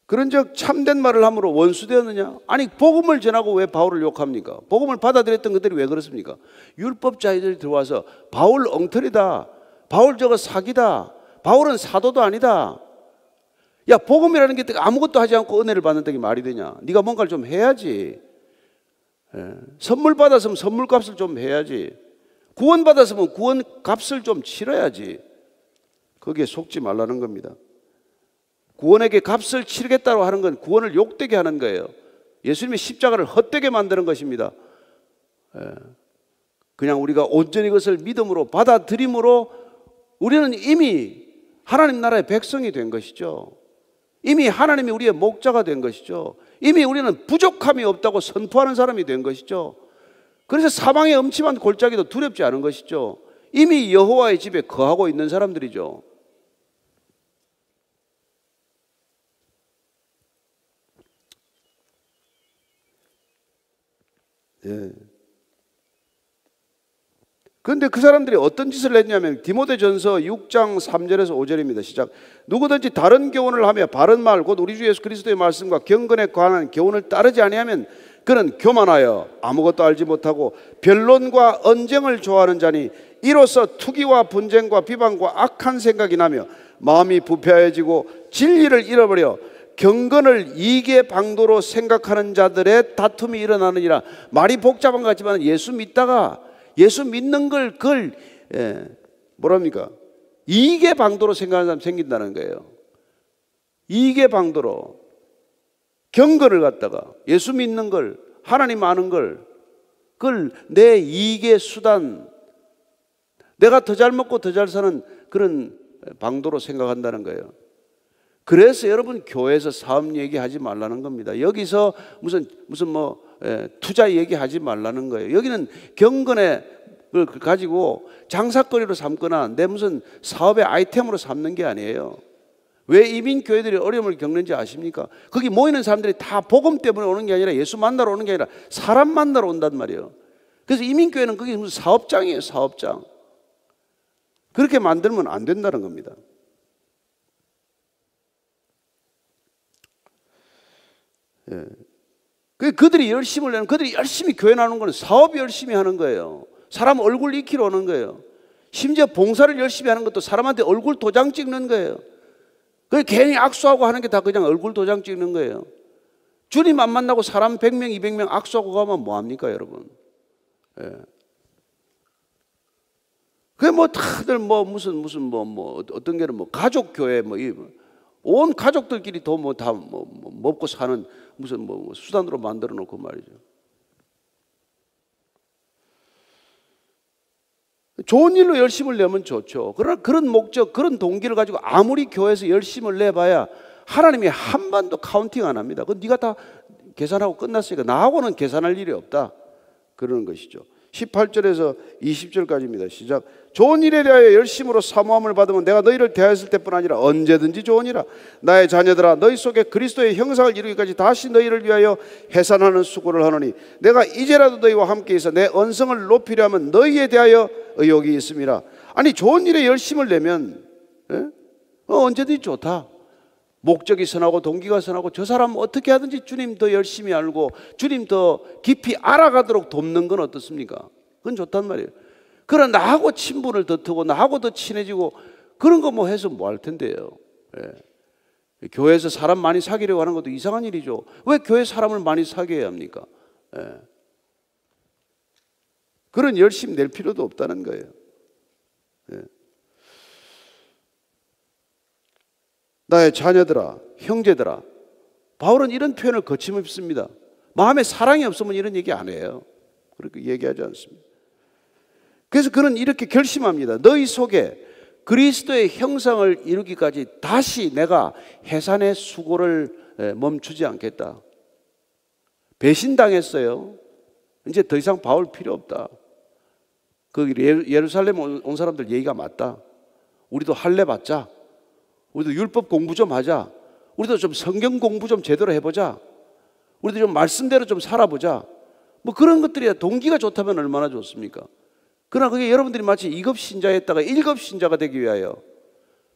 그런즉 참된 말을 함으로 원수되었느냐? 아니 복음을 전하고 왜 바울을 욕합니까? 복음을 받아들였던 것들이 왜 그렇습니까? 율법자들이 들어와서 바울 엉터리다, 바울 저거 사기다, 바울은 사도도 아니다. 야 복음이라는 게 아무것도 하지 않고 은혜를 받는다는 게 말이 되냐? 네가 뭔가를 좀 해야지. 선물 받았으면 선물값을 좀 해야지. 구원 받았으면 구원 값을 좀 치러야지. 거기에 속지 말라는 겁니다. 구원에게 값을 치르겠다고 하는 건 구원을 욕되게 하는 거예요. 예수님의 십자가를 헛되게 만드는 것입니다. 그냥 우리가 온전히 그것을 믿음으로 받아들임으로 우리는 이미 하나님 나라의 백성이 된 것이죠. 이미 하나님이 우리의 목자가 된 것이죠. 이미 우리는 부족함이 없다고 선포하는 사람이 된 것이죠. 그래서 사망의 음침한 골짜기도 두렵지 않은 것이죠. 이미 여호와의 집에 거하고 있는 사람들이죠. 그런데 그 사람들이 어떤 짓을 했냐면 디모데전서 6장 3절에서 5절입니다. 시작. 누구든지 다른 교훈을 하며 바른 말 곧 우리 주 예수 그리스도의 말씀과 경건에 관한 교훈을 따르지 아니하면 그는 교만하여 아무것도 알지 못하고 변론과 언쟁을 좋아하는 자니 이로써 투기와 분쟁과 비방과 악한 생각이 나며 마음이 부패해지고 진리를 잃어버려 경건을 이익의 방도로 생각하는 자들의 다툼이 일어나느니라. 말이 복잡한 것 같지만 예수 믿다가 예수 믿는 걸 그걸 뭐랍니까? 이익의 방도로 생각하는 사람 생긴다는 거예요. 이익의 방도로 경건을 갖다가 예수 믿는 걸 하나님 아는 걸 그걸 내 이익의 수단 내가 더 잘 먹고 더 잘 사는 그런 방도로 생각한다는 거예요. 그래서 여러분 교회에서 사업 얘기하지 말라는 겁니다. 여기서 무슨 투자 얘기하지 말라는 거예요. 여기는 경건을 가지고 장사거리로 삼거나 내 무슨 사업의 아이템으로 삼는 게 아니에요. 왜 이민교회들이 어려움을 겪는지 아십니까? 거기 모이는 사람들이 다 복음 때문에 오는 게 아니라 예수 만나러 오는 게 아니라 사람 만나러 온단 말이에요. 그래서 이민교회는 그게 무슨 사업장이에요. 사업장. 그렇게 만들면 안 된다는 겁니다. 그들이 열심을 내는 그들이 열심히 교회 나오는 거는 사업 열심히 하는 거예요. 사람 얼굴 익히러 오는 거예요. 심지어 봉사를 열심히 하는 것도 사람한테 얼굴 도장 찍는 거예요. 그 괜히 악수하고 하는 게 다 그냥 얼굴 도장 찍는 거예요. 주님 안 만나고 사람 100명 200명 악수하고 가면 뭐합니까 여러분? 그게 뭐 다들 무슨 어떤 게는 가족교회 온 가족들끼리 더 다 먹고 사는 무슨 수단으로 만들어 놓고 말이죠. 좋은 일로 열심을 내면 좋죠. 그러나 그런 목적, 그런 동기를 가지고 아무리 교회에서 열심을 내봐야 하나님이 한 번도 카운팅 안 합니다. 그건 네가 다 계산하고 끝났으니까 나하고는 계산할 일이 없다, 그러는 것이죠. 18절에서 20절까지입니다. 시작. 좋은 일에 대하여 열심으로 사모함을 받으면 내가 너희를 대하였을 때뿐 아니라 언제든지 좋으니라. 나의 자녀들아, 너희 속에 그리스도의 형상을 이루기까지 다시 너희를 위하여 해산하는 수고를 하노니 내가 이제라도 너희와 함께 있어 내 언성을 높이려 하면 너희에 대하여 의욕이 있음이라. 아니, 좋은 일에 열심을 내면 언제든지 좋다. 목적이 선하고 동기가 선하고 저 사람 어떻게 하든지 주님 더 열심히 알고 주님 더 깊이 알아가도록 돕는 건 어떻습니까? 그건 좋단 말이에요. 그러나 나하고 친분을 더 트고 나하고 더 친해지고 그런 거 뭐 해서 뭐 할 텐데요. 예. 교회에서 사람 많이 사귀려고 하는 것도 이상한 일이죠. 왜 교회 사람을 많이 사귀어야 합니까? 예. 그런 열심 낼 필요도 없다는 거예요. 예. 나의 자녀들아, 형제들아. 바울은 이런 표현을 거침없습니다. 마음에 사랑이 없으면 이런 얘기 안 해요. 그렇게 얘기하지 않습니다. 그래서 그는 이렇게 결심합니다. 너희 속에 그리스도의 형상을 이루기까지 다시 내가 해산의 수고를 멈추지 않겠다. 배신당했어요. 이제 더 이상 바울 필요 없다. 그 예루살렘 온 사람들 얘기가 맞다. 우리도 할례 받자. 우리도 율법 공부 좀 하자. 우리도 좀 성경 공부 좀 제대로 해보자. 우리도 좀 말씀대로 좀 살아보자. 뭐 그런 것들이 동기가 좋다면 얼마나 좋습니까? 그러나 그게 여러분들이 마치 2급 신자였다가 1급 신자가 되기 위하여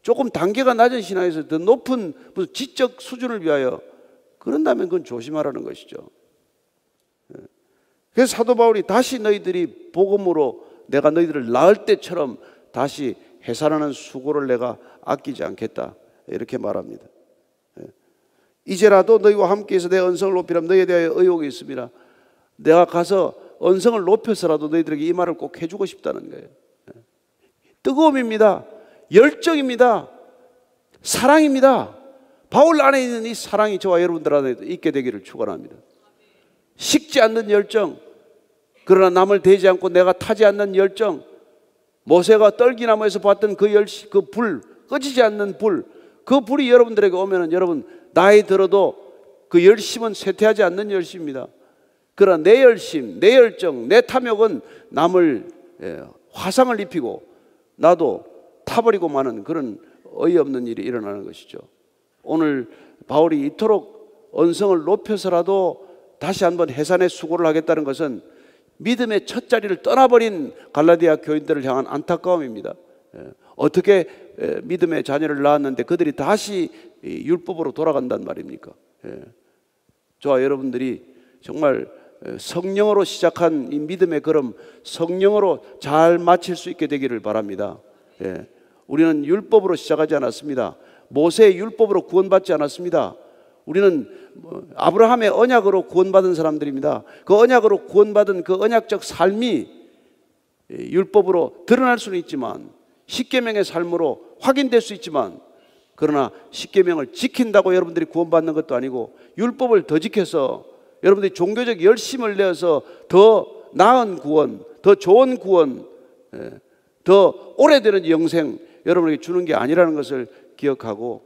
조금 단계가 낮은 신앙에서 더 높은 무슨 지적 수준을 위하여 그런다면 그건 조심하라는 것이죠. 그래서 사도 바울이 다시 너희들이 복음으로 내가 너희들을 낳을 때처럼 다시 해산하는 수고를 내가 아끼지 않겠다, 이렇게 말합니다. 이제라도 너희와 함께해서 내 언성을 높이라면 너희에 대하여 의욕이 있습니다. 내가 가서 언성을 높여서라도 너희들에게 이 말을 꼭 해주고 싶다는 거예요. 뜨거움입니다. 열정입니다. 사랑입니다. 바울 안에 있는 이 사랑이 저와 여러분들 안에 있게 되기를 축원합니다. 식지 않는 열정, 그러나 남을 대지 않고 내가 타지 않는 열정, 모세가 떨기나무에서 봤던 그 불, 꺼지지 않는 불, 그 불이 여러분들에게 오면은 여러분 나이 들어도 그 열심은 쇠퇴하지 않는 열심입니다. 그러나 내 열심, 내 열정, 내 탐욕은 남을 화상을 입히고 나도 타버리고 마는 그런 어이없는 일이 일어나는 것이죠. 오늘 바울이 이토록 언성을 높여서라도 다시 한번 해산의 수고를 하겠다는 것은 믿음의 첫 자리를 떠나버린 갈라디아 교인들을 향한 안타까움입니다. 어떻게 믿음의 자녀를 낳았는데 그들이 다시 율법으로 돌아간단 말입니까? 저와 여러분들이 정말 성령으로 시작한 이 믿음의 걸음, 성령으로 잘 마칠 수 있게 되기를 바랍니다. 우리는 율법으로 시작하지 않았습니다. 모세의 율법으로 구원받지 않았습니다. 우리는 아브라함의 언약으로 구원받은 사람들입니다. 그 언약으로 구원받은 그 언약적 삶이 율법으로 드러날 수는 있지만, 십계명의 삶으로 확인될 수 있지만, 그러나 십계명을 지킨다고 여러분들이 구원받는 것도 아니고 율법을 더 지켜서 여러분들이 종교적 열심을 내어서 더 나은 구원, 더 좋은 구원, 더 오래되는 영생 여러분에게 주는 게 아니라는 것을 기억하고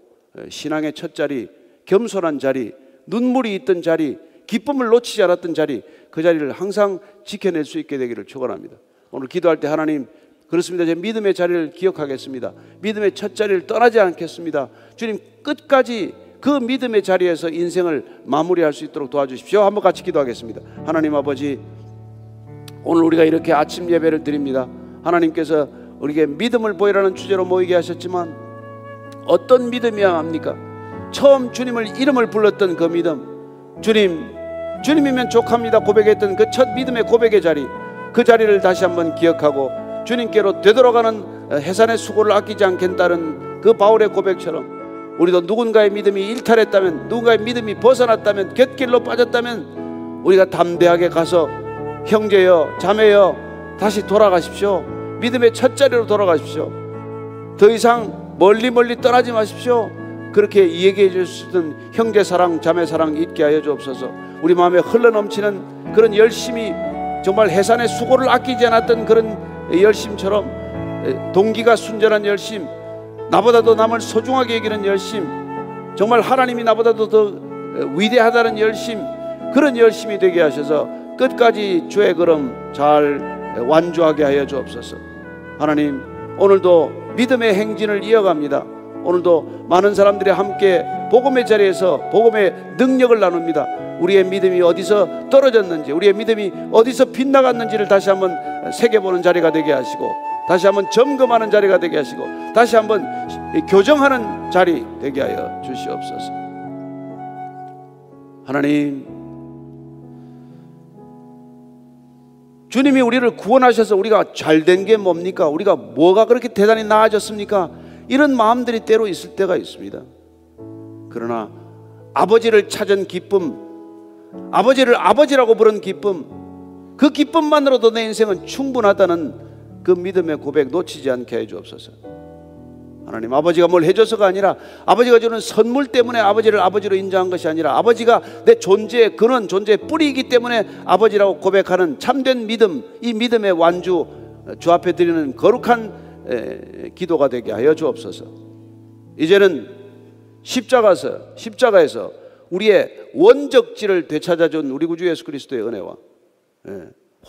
신앙의 첫 자리, 겸손한 자리, 눈물이 있던 자리, 기쁨을 놓치지 않았던 자리, 그 자리를 항상 지켜낼 수 있게 되기를 축원합니다. 오늘 기도할 때 하나님, 그렇습니다. 제 믿음의 자리를 기억하겠습니다. 믿음의 첫 자리를 떠나지 않겠습니다. 주님, 끝까지 그 믿음의 자리에서 인생을 마무리할 수 있도록 도와주십시오. 한번 같이 기도하겠습니다. 하나님 아버지, 오늘 우리가 이렇게 아침 예배를 드립니다. 하나님께서 우리에게 믿음을 보이라는 주제로 모이게 하셨지만 어떤 믿음이야 합니까? 처음 주님을 이름을 불렀던 그 믿음, 주님이면 족합니다 고백했던 그 첫 믿음의 고백의 자리, 그 자리를 다시 한번 기억하고 주님께로 되돌아가는 해산의 수고를 아끼지 않겠다는 그 바울의 고백처럼 우리도 누군가의 믿음이 일탈했다면, 누군가의 믿음이 벗어났다면, 곁길로 빠졌다면 우리가 담대하게 가서 형제여 자매여 다시 돌아가십시오. 믿음의 첫 자리로 돌아가십시오. 더 이상 멀리 떠나지 마십시오. 그렇게 얘기해 줄 수 있는 형제 사랑, 자매 사랑 있게 하여 주옵소서. 우리 마음에 흘러넘치는 그런 열심이 정말 해산의 수고를 아끼지 않았던 그런 열심처럼 동기가 순전한 열심, 나보다도 남을 소중하게 여기는 열심, 정말 하나님이 나보다도 더 위대하다는 열심, 그런 열심이 되게 하셔서 끝까지 주의 걸음 잘 완주하게 하여 주옵소서. 하나님, 오늘도 믿음의 행진을 이어갑니다. 오늘도 많은 사람들이 함께 복음의 자리에서 복음의 능력을 나눕니다. 우리의 믿음이 어디서 떨어졌는지, 우리의 믿음이 어디서 빗나갔는지를 다시 한번 새겨보는 자리가 되게 하시고, 다시 한번 점검하는 자리가 되게 하시고, 다시 한번 교정하는 자리 되게 하여 주시옵소서. 하나님, 주님이 우리를 구원하셔서 우리가 잘된 게 뭡니까? 우리가 뭐가 그렇게 대단히 나아졌습니까? 이런 마음들이 때로 있을 때가 있습니다. 그러나 아버지를 찾은 기쁨, 아버지를 아버지라고 부른 기쁨, 그 기쁨만으로도 내 인생은 충분하다는 그 믿음의 고백 놓치지 않게 해 주옵소서. 하나님, 아버지가 뭘 해줘서가 아니라, 아버지가 주는 선물 때문에 아버지를 아버지로 인정한 것이 아니라, 아버지가 내 존재의 근원, 존재의 뿌리이기 때문에 아버지라고 고백하는 참된 믿음, 이 믿음의 완주, 주 앞에 드리는 거룩한 기도가 되게 하여 주옵소서. 이제는 십자가에서 우리의 원적지를 되찾아준 우리 구주 예수 그리스도의 은혜와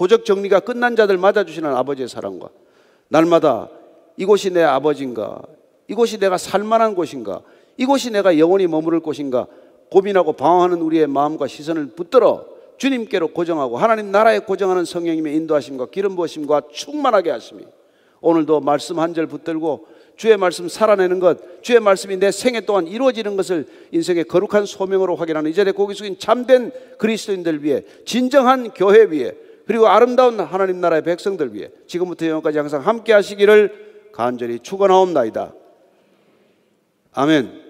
호적 정리가 끝난 자들 맞아주시는 아버지의 사랑과, 날마다 이곳이 내 아버지인가, 이곳이 내가 살만한 곳인가, 이곳이 내가 영원히 머무를 곳인가 고민하고 방황하는 우리의 마음과 시선을 붙들어 주님께로 고정하고 하나님 나라에 고정하는 성령님의 인도하심과 기름 부으심과 충만하게 하심이, 오늘도 말씀 한 절 붙들고 주의 말씀 살아내는 것, 주의 말씀이 내 생애 동안 이루어지는 것을 인생의 거룩한 소명으로 확인하는 이 자리에 고개 숙인 참된 그리스도인들 위해, 진정한 교회 위해, 그리고 아름다운 하나님 나라의 백성들 위해 지금부터 영원까지 항상 함께 하시기를 간절히 축원하옵나이다. 아멘.